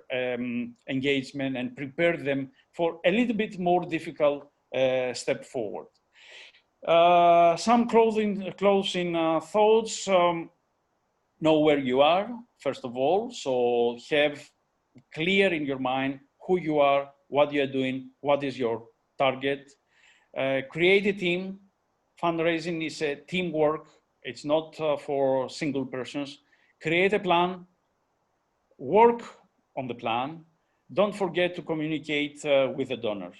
engagement and prepare them for a little bit more difficult step forward. Some closing thoughts. Know where you are, first of all. So have clear in your mind who you are, what you are doing, what is your target. Create a team. Fundraising is a teamwork. It's not for single persons. Create a plan. Work on the plan. Don't forget to communicate with the donors.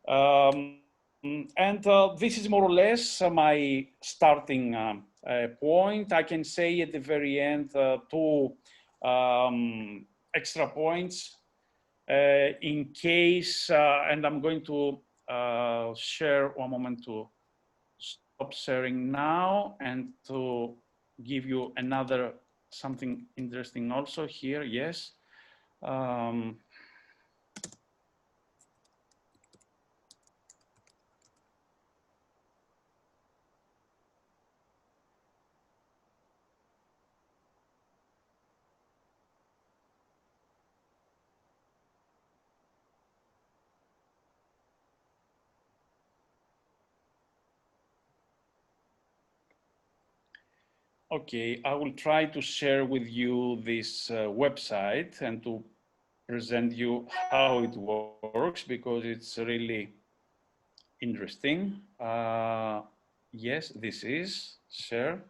And this is more or less my starting point. I can say at the very end 2 extra points in case, and I'm going to share one moment to stop sharing now and to give you another something interesting also here. Yes. Okay, I will try to share with you this website and to present you how it works, because it's really interesting. Yes, this is share.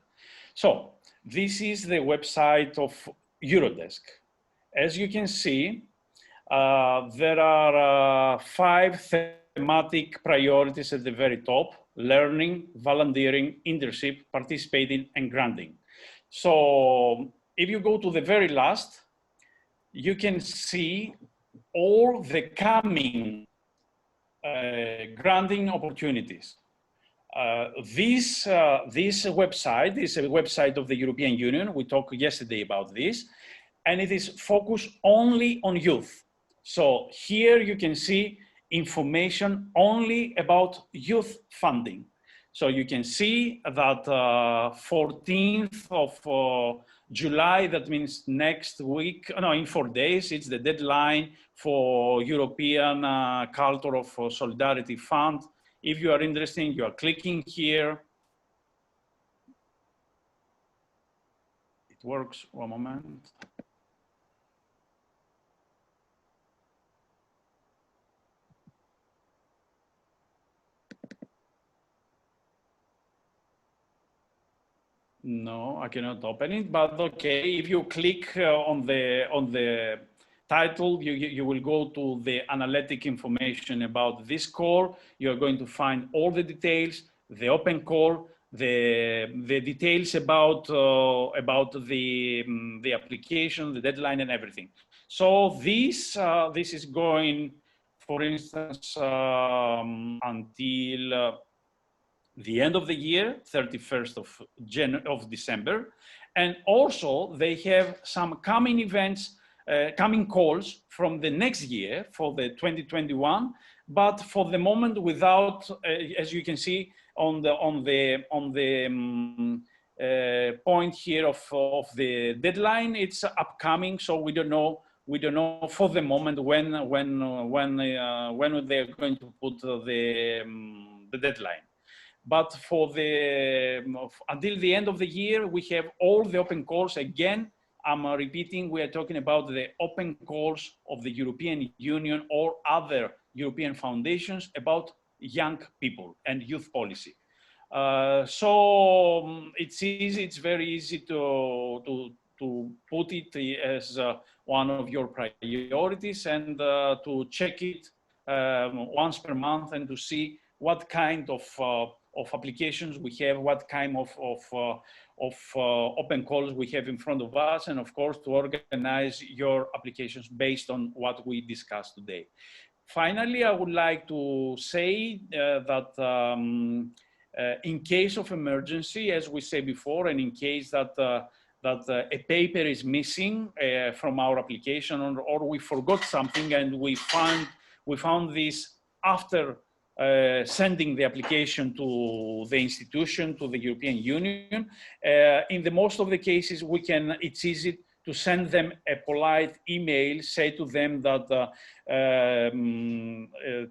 So this is the website of Eurodesk. As you can see, there are 5 thematic priorities at the very top: learning, volunteering, internship, participating, and granting. So if you go to the very last, you can see all the coming granting opportunities. This website is a website of the European Union. We talked yesterday about this, and it is focused only on youth. So here you can see information only about youth funding. So you can see that 14th of July, that means next week, no, in 4 days, it's the deadline for European Culture of Solidarity Fund. If you are interested, you are clicking here. It works, one moment. No, I cannot open it, but okay, if you click on the title, you will go to the analytic information about this call. You're going to find all the details, the open call, the details about the application, the deadline, and everything. So this is going, for instance, until the end of the year, 31st of December. And also they have some coming events, coming calls from the next year for the 2021, but for the moment without, as you can see on the point here of the deadline, it's upcoming, so we don't know for the moment when they're going to put the deadline. But for until the end of the year, we have all the open calls. Again, I'm repeating, we are talking about the open calls of the European Union or other European foundations about young people and youth policy. So it's easy, it's very easy to put it as one of your priorities and to check it once per month and to see what kind of applications we have, what kind of open calls we have in front of us, and of course to organize your applications based on what we discussed today. Finally, I would like to say that in case of emergency, as we said before, and in case that a paper is missing from our application, or we forgot something and we found this after sending the application to the institution, to the European Union. In the most of the cases, it's easy to send them a polite email, say to them that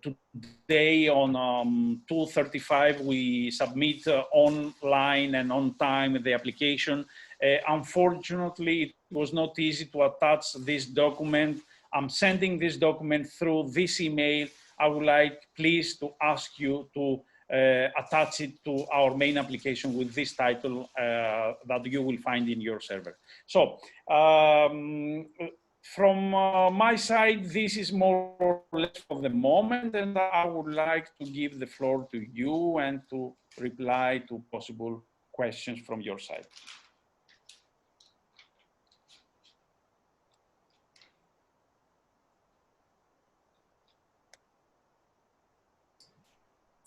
today on 2:35 we submit online and on time the application. Unfortunately, it was not easy to attach this document. I'm sending this document through this email. I would like please to ask you to attach it to our main application with this title that you will find in your server. So from my side, this is more or less for the moment, and I would like to give the floor to you and to reply to possible questions from your side.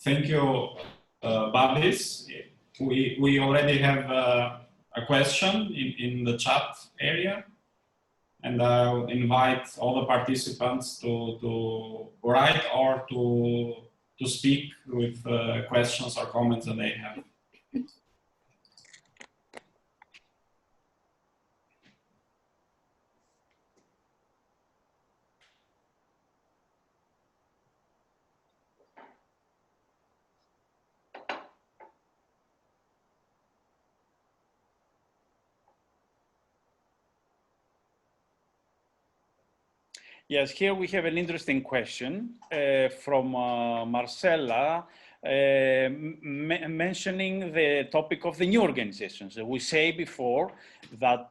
Thank you, Babis. We already have a question in the chat area, and I'll invite all the participants to write or to speak with questions or comments that they have. Yes, here we have an interesting question from Marcella mentioning the topic of the new organizations. We say before that,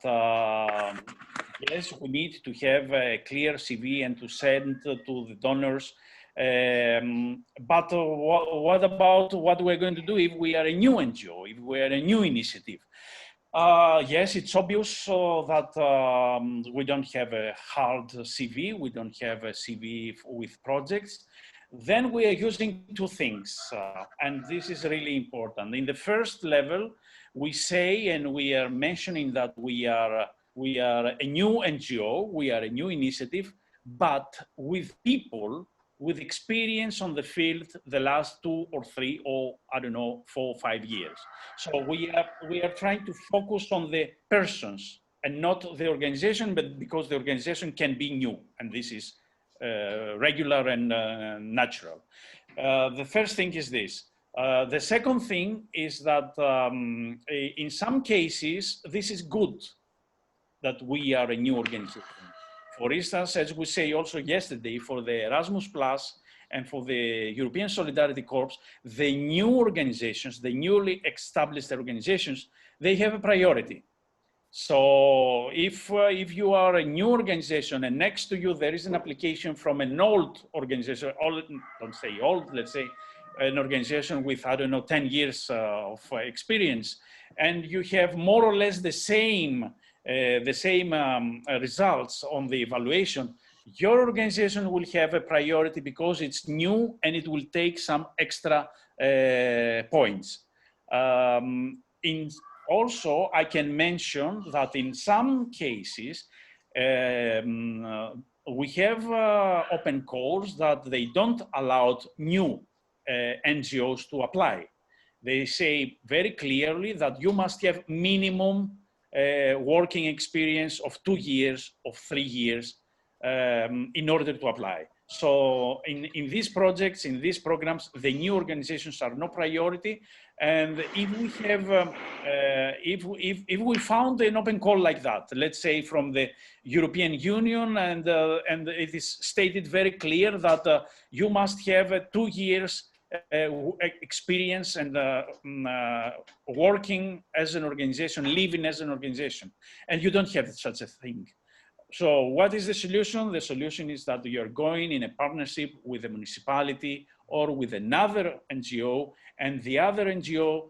yes, we need to have a clear CV and to send to the donors. But what about what we're going to do if we are a new NGO, if we are a new initiative? Yes, it's obvious that we don't have a hard CV, we don't have a CV with projects. Then we are using two things, and this is really important. In the first level, we say, and we are mentioning that we are a new NGO, we are a new initiative, but with people with experience on the field the last 2 or 3 or I don't know 4 or 5 years. So we are trying to focus on the persons and not the organization, but because the organization can be new, and this is regular and natural. The first thing is this. The second thing is that in some cases, this is good that we are a new organization. For instance, as we say also yesterday, for the Erasmus Plus and for the European Solidarity Corps, the new organizations, the newly established organizations, they have a priority. So if you are a new organization and next to you there is an application from an old organization, don't say old, let's say an organization with, I don't know, 10 years of experience, and you have more or less the same results on the evaluation, your organization will have a priority because it's new and it will take some extra points. Also, I can mention that in some cases, we have open calls that they don't allow new NGOs to apply. They say very clearly that you must have minimum working experience of 2 years, of 3 years, in order to apply. So in these projects, in these programs, the new organizations are no priority. And if we have, if we found an open call like that, let's say from the European Union, and it is stated very clear that you must have 2 years experience and working as an organization, living as an organization, and you don't have such a thing. So what is the solution? The solution is that you're going in a partnership with a municipality or with another NGO, and the other NGO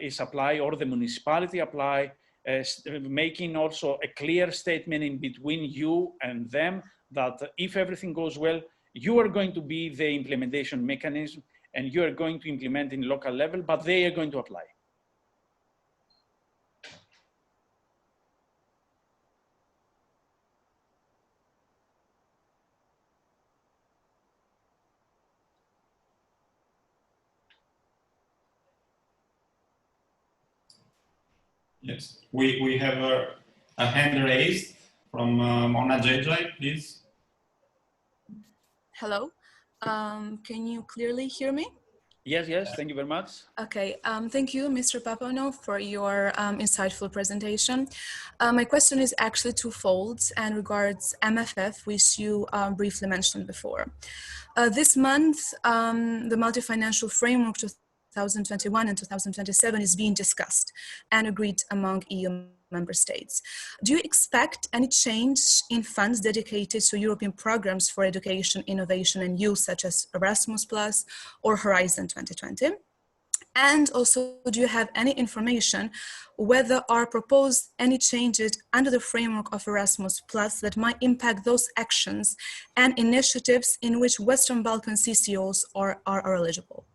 is apply, or the municipality apply, making also a clear statement in between you and them that if everything goes well, you are going to be the implementation mechanism and you are going to implement in local level, but they are going to apply. Yes, we have a hand raised from Mona JJ, please. Hello, can you clearly hear me? Yes, yes, thank you very much. Okay, thank you, Mr. Papaioannou, for your insightful presentation. My question is actually twofold and regards MFF, which you briefly mentioned before. This month, the multi-financial framework 2021 and 2027 is being discussed and agreed among EU member states. Do you expect any change in funds dedicated to European programs for education, innovation, and youth, such as Erasmus Plus or Horizon 2020? And also, do you have any information whether are proposed any changes under the framework of Erasmus Plus that might impact those actions and initiatives in which Western Balkan CCOs are eligible?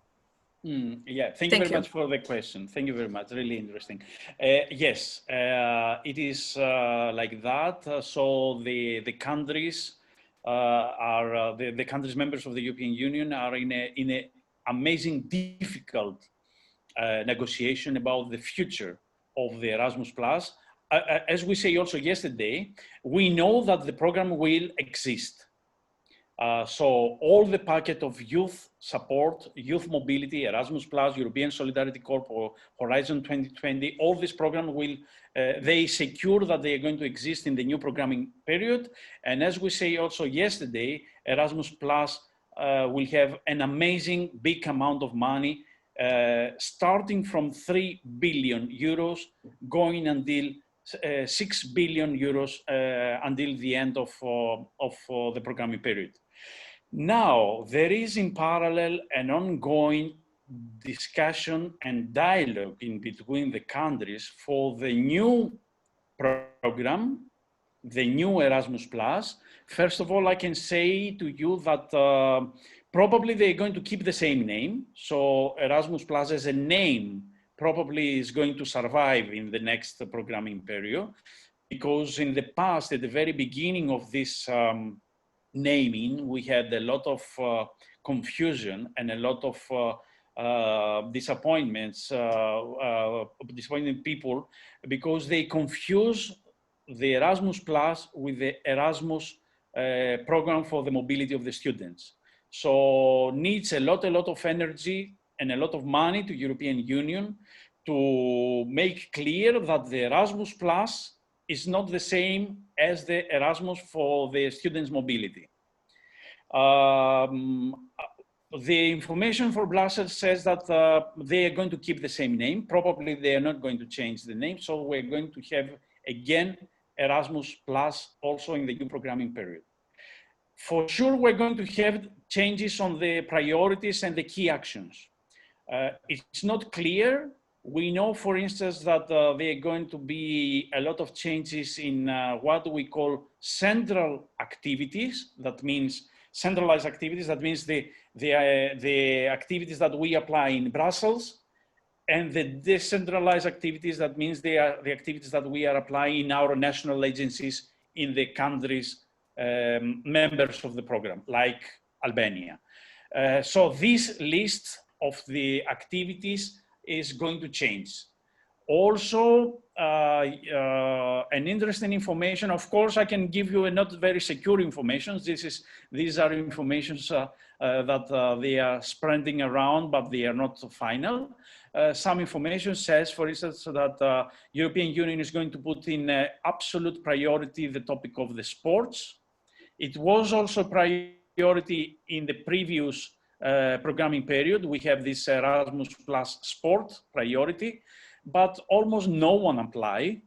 Yeah, thank you very much for the question. Thank you very much, really interesting. Yes, it is like that. So the countries are, the countries members of the European Union are in a amazing, difficult negotiation about the future of the Erasmus Plus. As we say also yesterday, we know that the program will exist. So all the packet of youth support, youth mobility, Erasmus Plus, European Solidarity Corps, or Horizon 2020, all this program will, they secure that they are going to exist in the new programming period. And as we say also yesterday, Erasmus Plus will have an amazing big amount of money, starting from 3 billion euros, going until 6 billion euros until the end of the programming period. Now, there is in parallel an ongoing discussion and dialogue in between the countries for the new program, the new Erasmus Plus. First of all, I can say to you that probably they're going to keep the same name. So Erasmus Plus as a name probably is going to survive in the next programming period, because in the past, at the very beginning of this naming, we had a lot of confusion and a lot of disappointing people, because they confuse the Erasmus Plus with the Erasmus program for the mobility of the students. So needs a lot of energy and a lot of money to European Union to make clear that the Erasmus Plus is not the same as the Erasmus for the students' mobility. The information for Brussels says that they are going to keep the same name. Probably they are not going to change the name. So we're going to have, again, Erasmus Plus also in the new programming period. For sure, we're going to have changes on the priorities and the key actions. It's not clear. We know, for instance, that there are going to be a lot of changes in what we call central activities. That means centralized activities. That means the activities that we apply in Brussels, and the decentralized activities. That means the activities that we are applying in our national agencies in the countries members of the program, like Albania. So this list of the activities is going to change. Also, an interesting information, of course, I can give you a not very secure information. These are informations that they are spreading around, but they are not final. Some information says, for instance, that European Union is going to put in absolute priority the topic of the sports. It was also priority in the previous programming period. We have this Erasmus Plus sport priority, but almost no one applied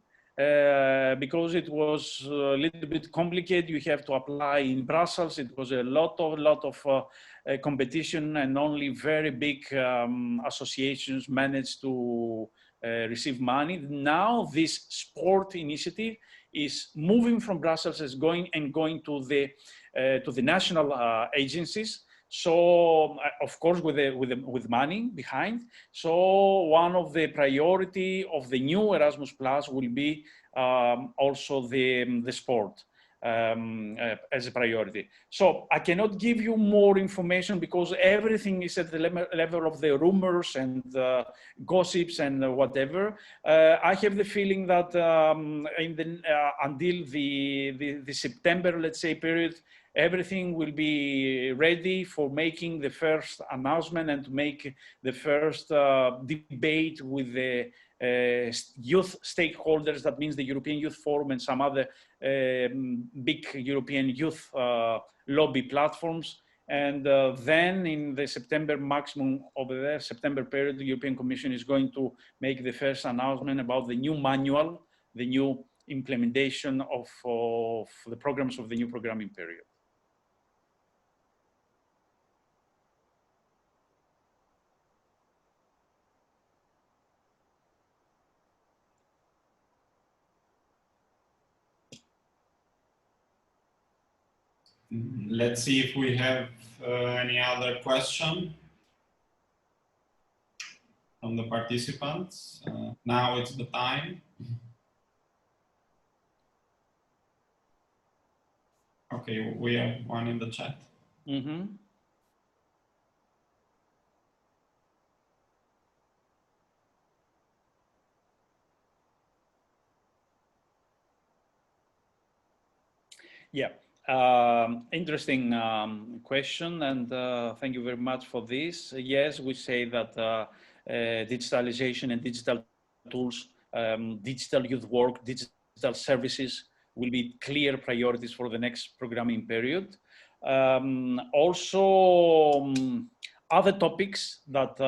because it was a little bit complicated. You have to apply in Brussels. It was a lot of competition, and only very big associations managed to receive money. Now this sport initiative is moving from Brussels, is going to the national agencies. So of course with money behind. So one of the priority of the new Erasmus Plus will be also the sport as a priority. So I cannot give you more information because everything is at the level of the rumors and gossips and whatever. I have the feeling that until the September, let's say, period, everything will be ready for making the first announcement and to make the first debate with the youth stakeholders. That means the European Youth Forum and some other big European youth lobby platforms. And then in the September maximum of the September period, the European Commission is going to make the first announcement about the new manual, the new implementation of the programs of the new programming period. Let's see if we have any other question from the participants. Now it's the time. Okay, we have one in the chat. Mm-hmm. Yeah. Interesting question, and thank you very much for this. Yes, we say that digitalization and digital tools, digital youth work, digital services will be clear priorities for the next programming period. Also, other topics that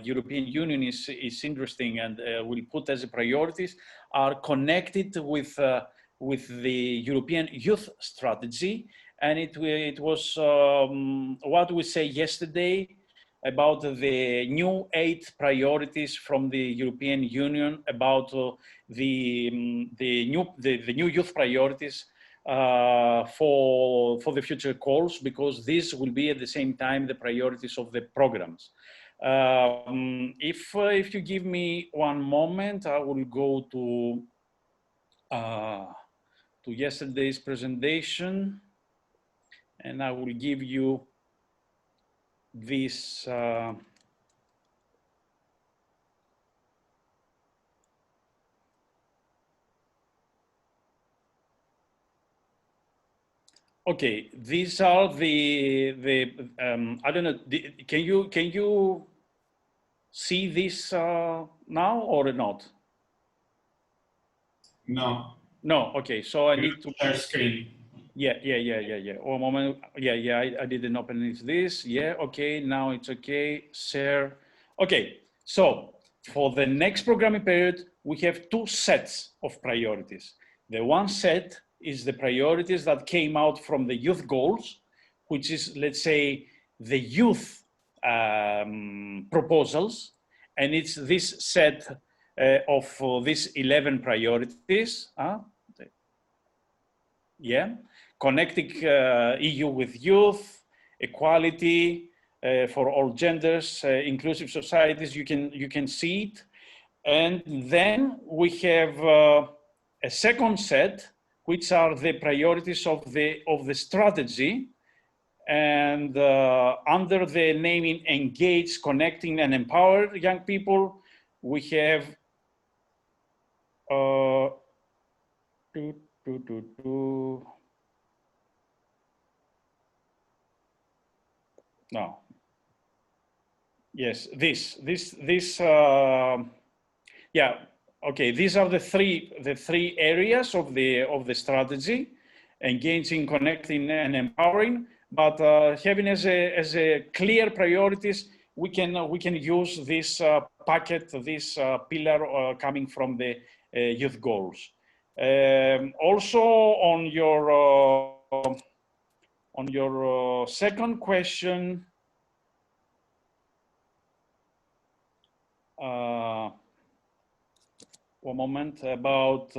European Union is interesting and will put as priorities are connected with the European Youth Strategy, and it was what we say yesterday about the new 8 priorities from the European Union about the new youth priorities for the future calls, because this will be at the same time the priorities of the programs. If you give me one moment, I will go to to yesterday's presentation, and I will give you this okay, these are I don't know, can you see this now or not? No. No, okay, so I need to share screen. Yeah. One moment. Yeah, I didn't open this. Yeah, okay, now it's okay. Share. Okay, so for the next programming period, we have two sets of priorities. The one set is the priorities that came out from the youth goals, which is, let's say, the youth proposals. And it's this set of these 11 priorities. Yeah, connecting EU with youth, equality for all genders, inclusive societies. You can see it, and then we have a second set, which are the priorities of the strategy, and under the naming engage, connecting, and empower young people, we have. No. Yes, yeah, okay, these are the three areas of the strategy: engaging, connecting, and empowering. But having as a clear priorities, we can use this packet, this pillar coming from the youth goals. Also, on your second question, one moment, about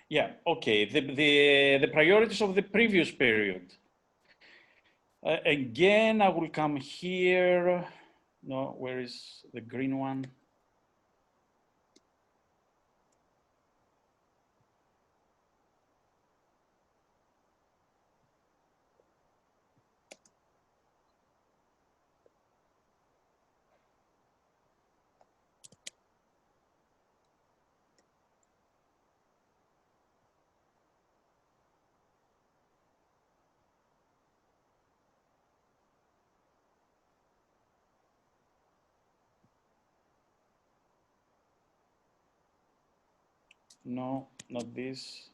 yeah, okay, the priorities of the previous period. Again, I will come here. No, where is the green one? No, not this.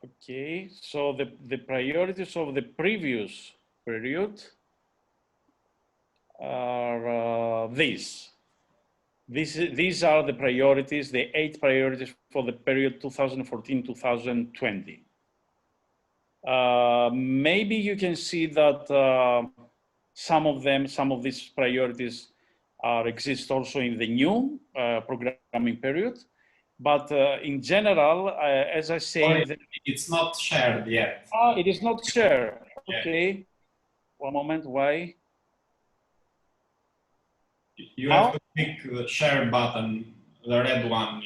Okay, so the priorities of the previous period are these. These are the priorities, the 8 priorities for the period 2014-2020. Maybe you can see that some of these priorities exist also in the new programming period. But in general, as I say, it's not shared yet. It is not shared. Okay, yeah. One moment. Why? You have to click the share button, the red one.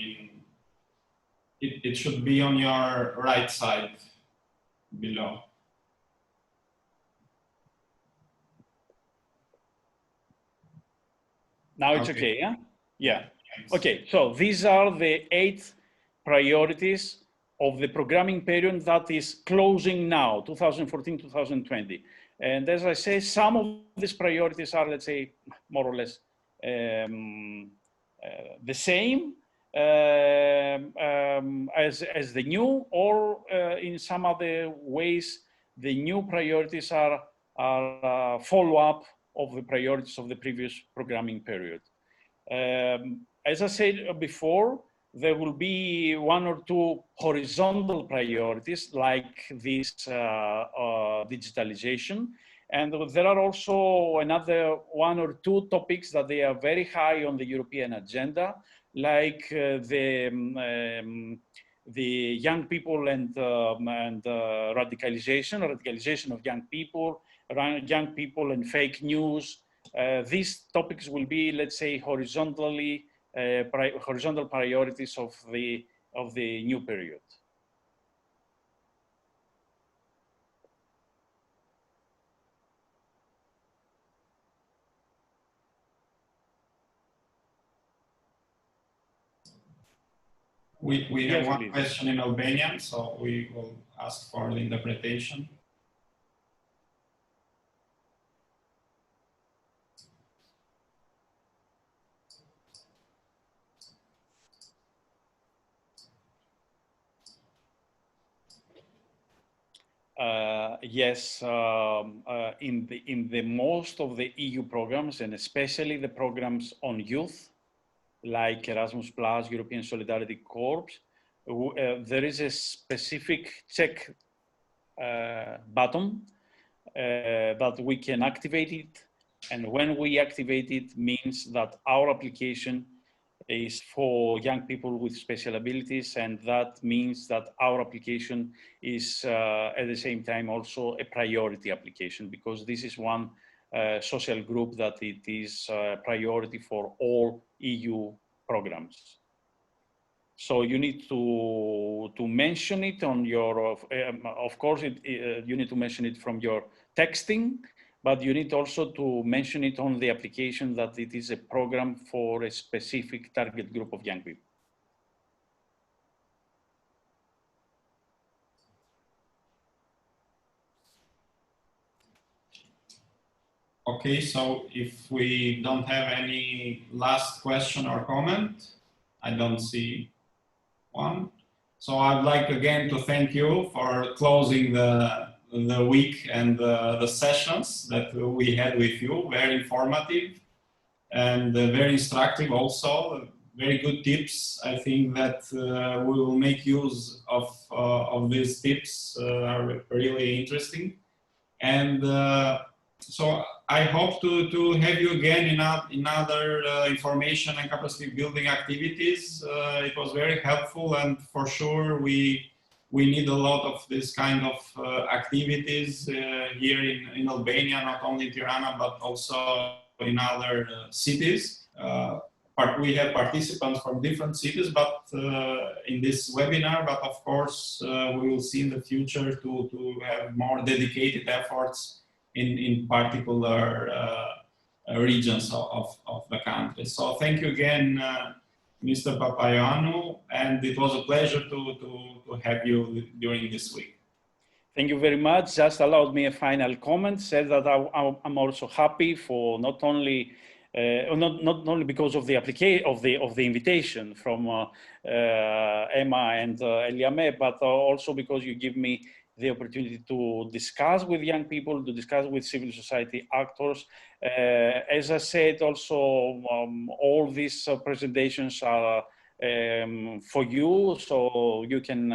It should be on your right side below. Now it's okay, yeah? Yeah. Okay, so these are the 8 priorities of the programming period that is closing now, 2014-2020. And as I say, some of these priorities are, let's say, more or less the same as the new, or in some other ways, the new priorities are follow-up of the priorities of the previous programming period. as I said before, there will be one or two horizontal priorities like this digitalization. And there are also another one or two topics that they are very high on the European agenda, like the young people and radicalization of young people and fake news. These topics will be, let's say, horizontal priorities of the new period. We have one question in Albanian, so we will ask for the interpretation. Yes, in the most of the EU programs, and especially the programs on youth, like Erasmus+, European Solidarity Corps, there is a specific check button that we can activate it. And when we activate it, means that our application is for young people with special abilities, and that means that our application is at the same time also a priority application, because this is one social group that it is a priority for all EU programs. So you need to mention it on your, of course, you need to mention it from your texting, but you need also to mention it on the application that it is a program for a specific target group of young people. Okay, so if we don't have any last question or comment, I don't see one. So I'd like again to thank you for closing the week and the sessions that we had with you. Very informative and very instructive also. Very good tips. I think that we will make use of these tips. Are really interesting. And so I hope to have you again in other information and capacity building activities. It was very helpful, and for sure we need a lot of this kind of activities here in Albania, not only in Tirana, but also in other cities. We have participants from different cities, but in this webinar, but of course we will see in the future to have more dedicated efforts in particular regions of the country. So thank you again, Mr. Papaioannou, and it was a pleasure to have you during this week. Thank you very much. Just allowed me a final comment, said that I'm also happy for not only because of the application of the invitation from Emma and ELIAMEP, but also because you give me the opportunity to discuss with young people, to discuss with civil society actors. As I said, also all these presentations are for you, so you can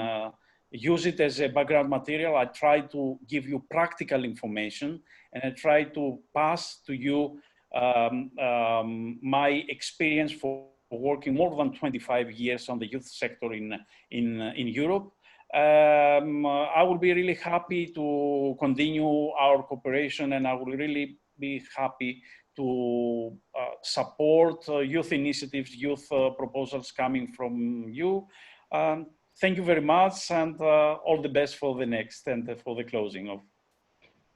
use it as a background material. I try to give you practical information, and I try to pass to you my experience for working more than 25 years on the youth sector in Europe. I will be really happy to continue our cooperation, and I will really be happy to support youth initiatives, youth proposals coming from you. Thank you very much, and all the best for the next and for the closing of.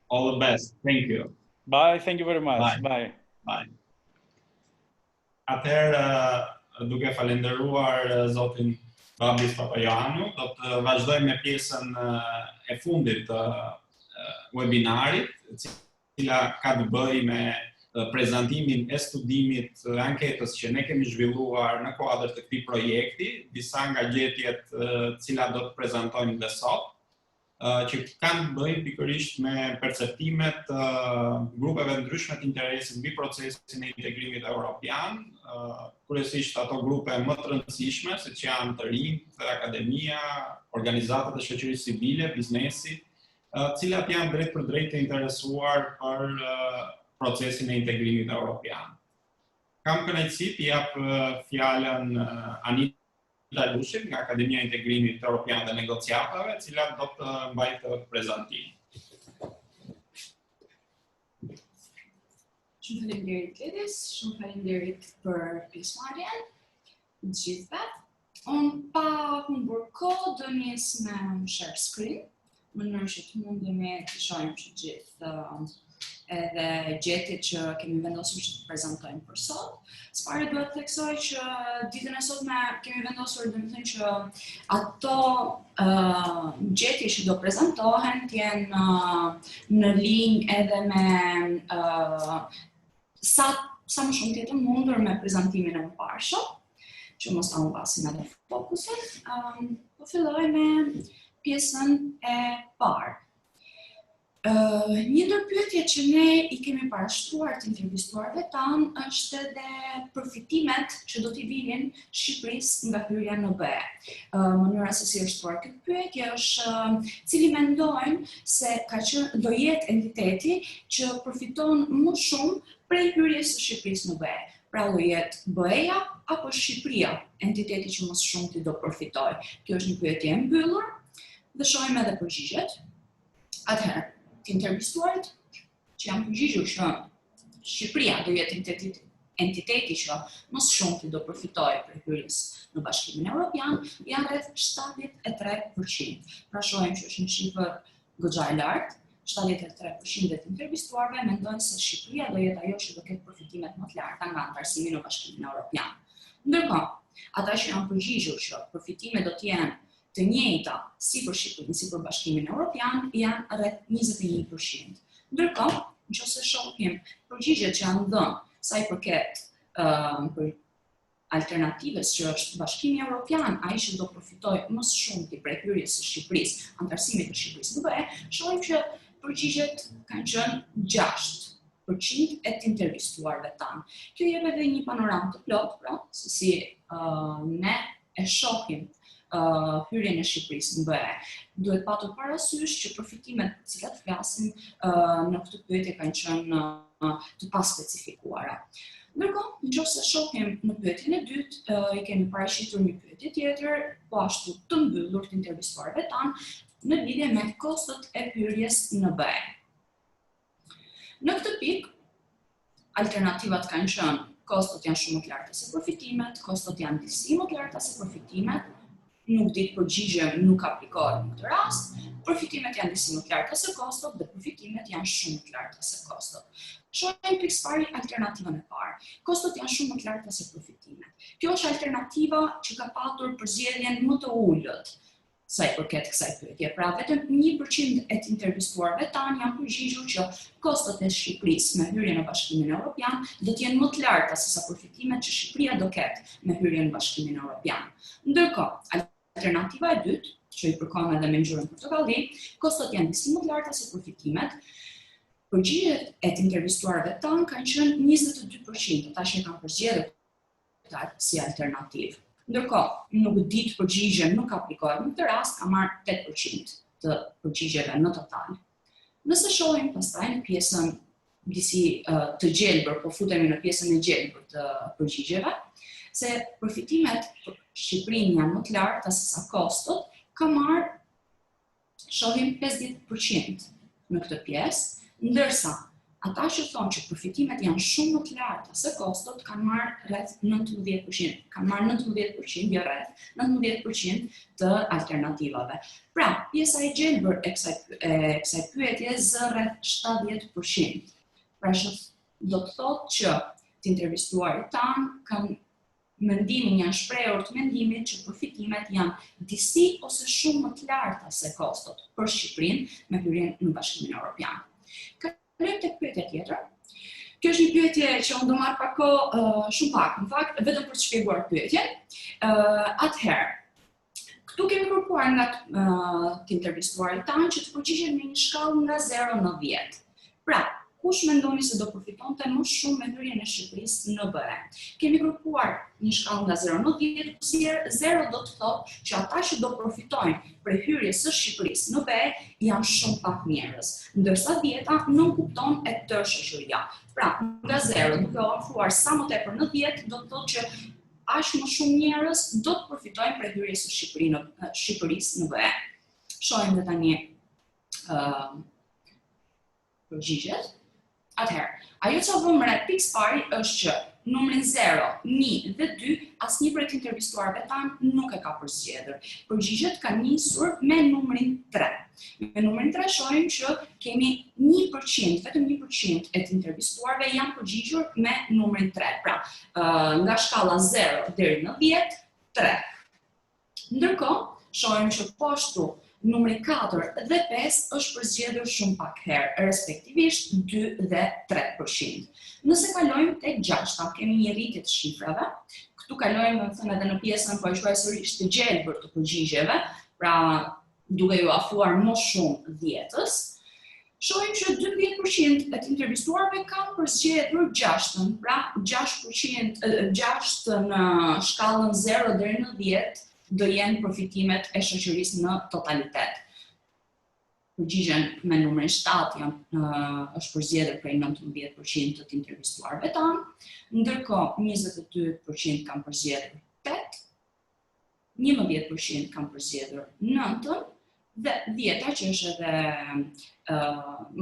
All the best. Thank you. Bye. Thank you very much. Bye. Bye. Atëherë, duke falenderuar zotin Babis Papaioannou, do të vazhdojmë me pjesën e fundit të webinarit, cila ka të bëjë me prezantimin e studimit anketës që ne kemi zhvilluar në kuadër të këtij projekti, disa nga gjetjet cila do të prezantojmë dhe sot. që kanë të bëjnë pikërisht me perceptimet grupeve ndryshme të interesit mbi procesin e integrimit europian, kryesisht ato grupe më të rëndësishme, siç janë të rinjt, akademia, organizatët e shoqërisë civile, biznesi, cilat janë drejt për drejt të interesuar për procesin e integrimit europian. Kam kënaqësi të jap fjalën Lushit nga Akademia e Integrimit Europian dhe Negociatave, e cila do të mbajtë prezantimin. Shumë faleminderit Ledis, shumë faleminderit për pjesëmarrjen të gjithëve. Unë pa humbur kohë do nis me share screen, në mënyrë që të mundemi të shohim që gjithë edhe gjetjet që kemi vendosur që të prezantojmë për sot. Së duhet të theksoj që ditën e sotme kemi vendosur domethënë që ato gjetje që do prezantohen të jenë në linjë edhe me sa më shumë të jetë mundur me prezantimin e mëparshëm, që mos ta humbasim edhe fokusin. Po filloj me pjesën e parë. Një ndër pyetjet që ne i kemi parashtruar të intervistuarve tanë është edhe përfitimet që do t'i vinin Shqipërisë nga hyrja në BE. Mënyra se si është shtuar këtë pyetje është cili mendojnë se do jetë entiteti që përfiton më shumë prej hyrjes së Shqipërisë në BE. Pra do jetë BE-ja apo Shqipëria, entiteti që më së shumti do përfitojë. Kjo është një pyetje e mbyllur dhe shohim edhe përgjigjet. Atëherë, të intervistuarit që janë përgjigjur që Shqipëria do jetë entiteti që më së shumti do përfitojë për hyrjes në Bashkimin Europian, janë rreth 73%. Pra shohim që është një shifër goxha e lartë, 73% të intervistuarve mendojnë se Shqipëria do jetë ajo që do ketë përfitimet më të larta nga antarësimi në Bashkimin Europian. Ndërkohë, ata që janë përgjigjur që përfitimet do të jenë të njëjta si për Shqipërinë, si për Bashkimin Europian, janë rreth 21%. Ndërkohë, nëse shohim përgjigjet që janë dhënë sa i përket për alternativës që është Bashkimi Europian, ai që do përfitojë më së shumti prej hyrjes së Shqipërisë, antarësimit të Shqipërisë në BE, shohim që përgjigjet kanë qenë 6% e të intervistuarve tanë. Kjo jep edhe një panoramë të plotë, pra, se si ne e shohim hyrjen e Shqipërisë në BE. Duhet patur parasysh që përfitimet të cilat flasim në këtë pyetje kanë qenë të paspecifikuara. Ndërkohë, nëse shohim në pyetjen e dytë, i kemi paraqititur një pyetje tjetër, po ashtu të mbyllur të intervistuarve tanë në lidhje me kostot e hyrjes në BE. Në këtë pikë, alternativat kanë qenë kostot janë shumë më të larta se përfitimet, kostot janë disi më të larta se përfitimet, nuk ditë përgjigje nuk aplikohet në këtë rast, përfitimet janë disi më të larta se kostot dhe përfitimet janë shumë të larta se kostot. Shohim pikëpari alternativën e parë. Kostot janë shumë më të larta se përfitimet. Kjo është alternativa që ka patur përzgjedhjen më të ulët sa i përket kësaj pyetje. Pra vetëm 1% e të intervistuarve tanë janë përgjigjur që kostot e Shqipërisë me hyrjen në Bashkimin Europian do të jenë më të larta se sa përfitimet që Shqipëria do ketë me hyrjen në Bashkimin Europian. Ndërkohë, alternativa e dytë, që i përkon edhe me ngjyrën portokalli, kostot janë disi më të larta se përfitimet. Përgjigjet e të intervistuarve tanë kanë qenë 22%, ata që kanë përzgjedhur si alternativë. Ndërkohë, nuk ditë përgjigje nuk aplikohet në këtë rast, ka marrë 8% të përgjigjeve në total. Nëse shohim pastaj në pjesën disi të gjelbër, po futemi në pjesën e gjelbër të përgjigjeve, se përfitimet për Shqipërinë janë më të larta se sa kostot, ka marrë shohim 50% në këtë pjesë, ndërsa ata që thonë që përfitimet janë shumë më të larta se kostot kanë marrë rreth 19%, kanë marrë 19%, jo rreth 19% të alternativave. Pra, pjesa e gjelbër e kësaj pyetje zë rreth 70%. Pra, do të thotë që të intervistuarit tanë kanë mendimin janë shprehur të mendimit që përfitimet janë disi ose shumë më të larta se kostot për Shqipërinë me hyrjen në Bashkimin Europian. Kalojmë tek pyetja tjetër. Kjo është një pyetje që unë do marr pak kohë, shumë pak, në fakt, vetëm për të shpjeguar pyetjen. Atëherë, Këtu kemi kërkuar nga të intervistuarit tanë që të përgjigjen me një shkallë nga 0 në 10. Pra, kush mendoni se do përfitonte më shumë me hyrjen e Shqipërisë në BE? Kemi kërkuar një shkallë nga 0 në 10, si 0 do të thotë që ata që do përfitojnë prej hyrjes së Shqipërisë në BE janë shumë pak njerëz, ndërsa 10-a nuk kupton e tërë shoqëria. Pra, nga 0 duke ofruar sa më tepër në 10 do të thotë që aq më shumë njerëz do të përfitojnë prej hyrjes së Shqipërisë në BE. Shohim dhe tani përgjigjet. Atëherë, ajo që vëmë re pikës pari është që numrin 0, 1 dhe 2 asnjë prej të intervistuarve tanë nuk e ka përzgjedhur. Përgjigjet kanë nisur me numrin 3. Me numrin 3 shohim që kemi 1%, vetëm 1% e të intervistuarve janë përgjigjur me numrin 3. Pra, nga shkalla 0 deri në 10, 3. Ndërkohë, shohim që poshtu numri 4 dhe 5 është përzgjedhur shumë pak herë, respektivisht 2 dhe 3%. Nëse kalojmë tek 6-ta, kemi një rritje të shifrave. Këtu kalojmë edhe në pjesën sërish të gjelbër të përgjigjeve, pra duke ju afruar më shumë 10-ës. Shohim që 12% e të intervistuarve kanë përzgjedhur 6-ën, pra 6% në shkallën 0 deri në 10 do jenë përfitimet e shoqërisë në totalitet. Përgjigjen me numrin 7 është përzgjedhur prej 19% të intervistuarve tanë, ndërkohë 22% kanë përzgjedhur 8, 11% kanë përzgjedhur 9 dhe 10-a që është edhe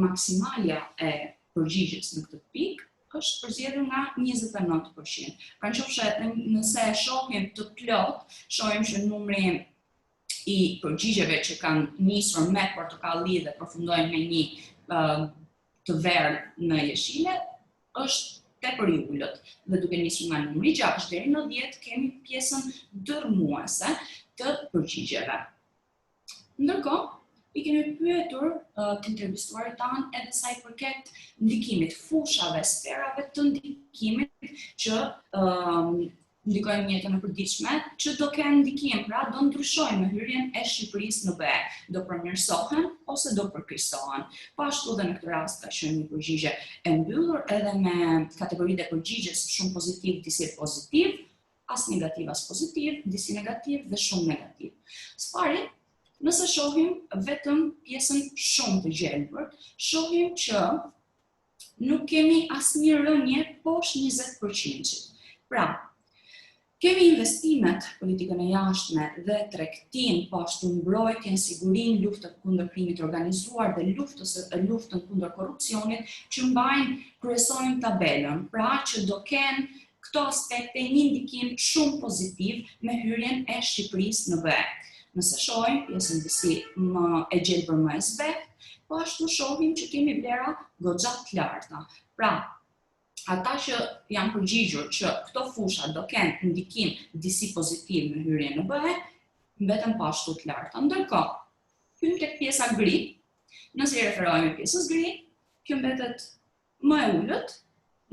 maksimalja e përgjigjes në këtë pikë është përzgjedhur nga 29%. Pra nëse nëse shohim të plot, shohim që numri i përgjigjeve që kanë nisur me portokalli dhe përfundojnë me një të verdhë në jeshile është tepër i ulët. Dhe duke nisur nga numri 6 deri në 10 kemi pjesën dërmuese të përgjigjeve. Ndërkohë, i kemi pyetur të intervistuarit tanë edhe sa i përket ndikimit, fushave, sferave të ndikimit që ndikojnë në jetën e përditshme, që do kenë ndikim, pra do ndryshojnë me hyrjen e Shqipërisë në BE, do përmirësohen ose do përkeqësohen. Po ashtu dhe në këtë rast ka qenë një përgjigje e mbyllur edhe me kategoritë e përgjigjes shumë pozitiv, disi pozitiv, as negativ as pozitiv, disi negativ dhe shumë negativ. Së pari, nëse shohim vetëm pjesën shumë të gjelbër, shohim që nuk kemi asnjë rënje poshtë 20%. Pra, kemi investimet, politikën e jashtme dhe tregtin, po ashtu mbrojtjen, sigurinë, luftën kundër krimit organizuar dhe luftën kundër korrupsionit që mbajnë kryesorin tabelën, pra që do kenë këto aspekte një ndikim shumë pozitiv me hyrjen e Shqipërisë në BE. Nëse shohim pjesën disi më e gjelbër më e zbet, po ashtu shohim që kemi vlera goxha të larta. Pra, ata që janë përgjigjur që këto fusha do kenë ndikim disi pozitiv me hyrjen në BE, mbeten po ashtu të larta. Ndërkohë, hym tek pjesa gri, nëse i referohemi pjesës gri, kjo mbetet më e ulët,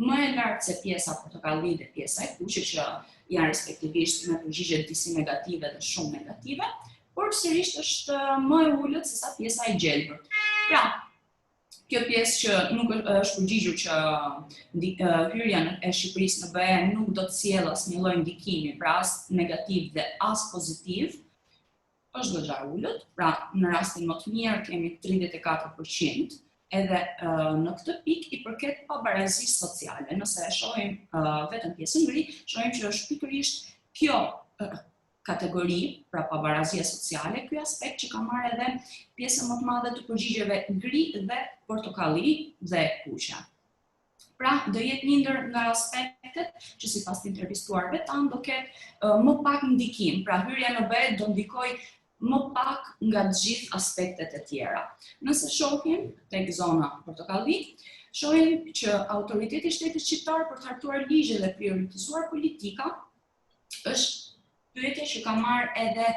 më e lartë se pjesa portokalli dhe pjesa e kuqe që janë respektivisht me përgjigje disi negative dhe shumë negative, por sërish është më e ulët se sa pjesa e gjelbër. Pra, kjo pjesë që nuk është përgjigjur që hyrja e Shqipërisë në BE nuk do të sjellë asnjë lloj ndikimi, pra as negativ dhe as pozitiv, është goxha e ulët. Pra, në rastin më të mirë kemi 34%. Edhe në këtë pikë i përket pabarazisë sociale. Nëse e shohim vetëm pjesën gri, shohim që është pikërisht kjo kategori, pra pabarazia sociale, ky aspekt që ka marrë edhe pjesën më të madhe të përgjigjeve gri dhe portokalli dhe kuqe. Pra, do jetë një ndër nga aspektet që sipas të intervistuarve tanë do ketë më pak ndikim, pra hyrja në BE do ndikojë më pak nga të gjithë aspektet e tjera. Nëse shohim tek zona portokalli, shohim që autoriteti i shtetit shqiptar për të hartuar ligje dhe prioritizuar politika është pyetje që ka marrë edhe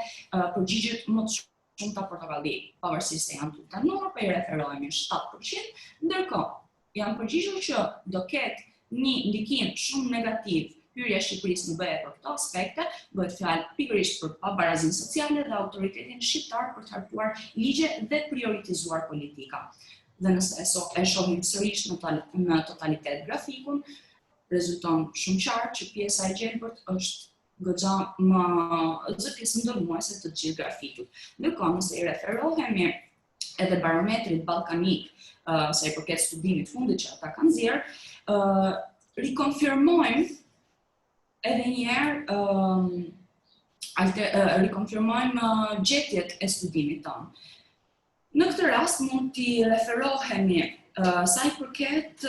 përgjigjet më të shumta portokalli, pavarësisht se janë të tanuar, po i referohemi 7%, ndërkohë janë përgjigjur që do ketë një ndikim shumë negativ hyrja e Shqipërisë në BE për këto aspekte, bëhet fjalë pikërisht për pabarazinë sociale dhe autoritetin shqiptar për të hartuar ligje dhe prioritizuar politika. Dhe nëse e shohim sërish në totalitet grafikun, rezulton shumë qartë që pjesa e gjelbërt është goxha më pjesë ndërmuese të gjithë grafikut. Ndërkohë, nëse i referohemi edhe barometrit ballkanik, sa i përket studimit fundit që ata kanë nxjerrë, rikonfirmojmë edhe një herë rikonfirmojmë gjetjet e studimit tonë. Në këtë rast mund t'i referohemi sa i përket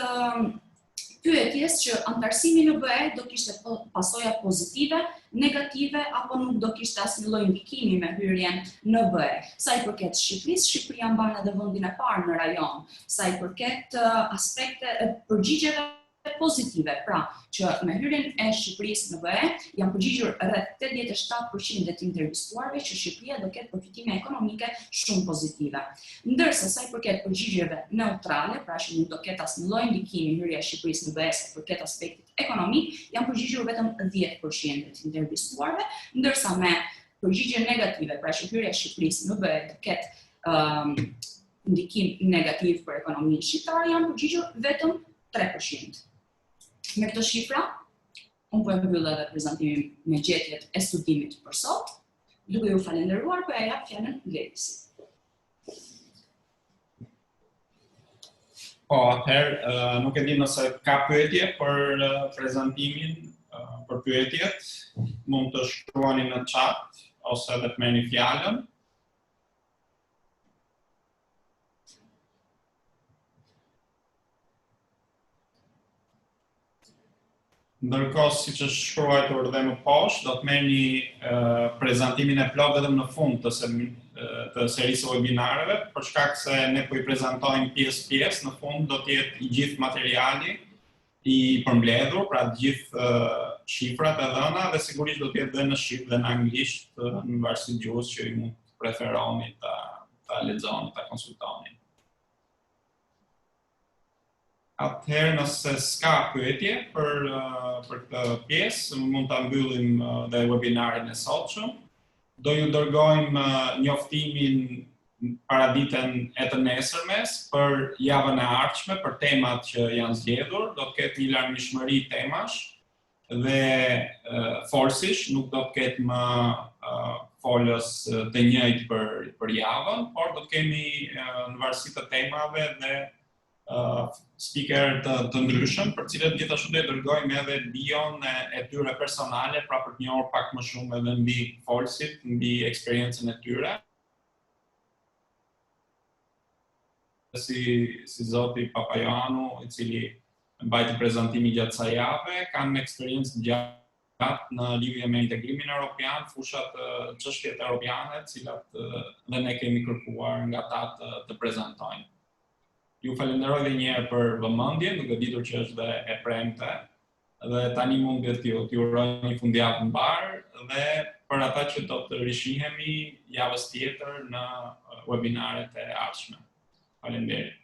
pyetjes që antarësimi në BE do kishte pasoja pozitive, negative apo nuk do kishte asnjë lloj ndikimi me hyrjen në BE. Sa i përket Shqipërisë, Shqipëria mban edhe vendin e parë në rajon. Sa i përket përgjigjeve pozitive, pra që me hyrjen e Shqipërisë në BE janë përgjigjur rreth 87% e të intervistuarve që Shqipëria do ketë përfitime ekonomike shumë pozitive. Ndërsa sa i përket përgjigjeve neutrale, pra që nuk do ketë asnjë lloj ndikimi hyrja e Shqipërisë në BE sa i përket aspektit ekonomik, janë përgjigjur vetëm 10% e të intervistuarve, ndërsa me përgjigje negative, pra që hyrja e Shqipërisë në BE do ketë ndikim negativ për ekonominë shqiptare, janë përgjigjur vetëm 3%. Me këto shifra, unë po e mbyll edhe prezantimin me gjetjet e studimit për sot, duke ju falenderuar për e jap fjalën Lëvizit. Po, atëherë, nuk e di nëse ka pyetje për prezantimin, për pyetjet, mund të shkruani në chat ose edhe të merrni fjalën. Ndërkohë, siç është shkruar dhe më poshtë, do të merrni prezantimin e plot vetëm në fund të serisë webinareve, për shkak se ne po i prezantojmë pjesë, në fund do të jetë i gjithë materiali i përmbledhur, pra të gjithë shifrat e dhëna dhe sigurisht do të jetë dhe në shqip dhe në anglisht, në varësi të gjuhës që i mund të preferoni ta lexoni, ta konsultoni. Atëherë, nëse s'ka pyetje për këtë pjesë, mund ta mbyllim dhe webinarin e sotshëm. Do ju dërgojmë njoftimin paraditën e të nesërmes për javën e ardhshme, për temat që janë zgjedhur. Do të ketë një larmishmëri temash dhe forsish, nuk do të ketë më folës të njëjtë për javën, por do të kemi në varësi të temave dhe speaker të ndryshëm, për cilët gjithashtu do i dërgojmë edhe bion e tyre personale, pra për të njohur pak më shumë edhe mbi folësit, mbi eksperiencën e tyre. Si zoti Papaioannou, i cili mbajti prezantimi gjatë kësaj jave, kanë eksperiencë gjatë në lidhje me Integrimin Europian, fushat çështjet europiane, cilat dhe ne kemi kërkuar nga ta të prezantojnë. Ju falenderoj edhe një herë për vëmendjen, duke ditur që është dhe e premte, dhe tani mundet t'ju uroj një fundjavë mbar dhe për ata që do të rishihemi javës tjetër në webinaret e ardhshme. Faleminderit.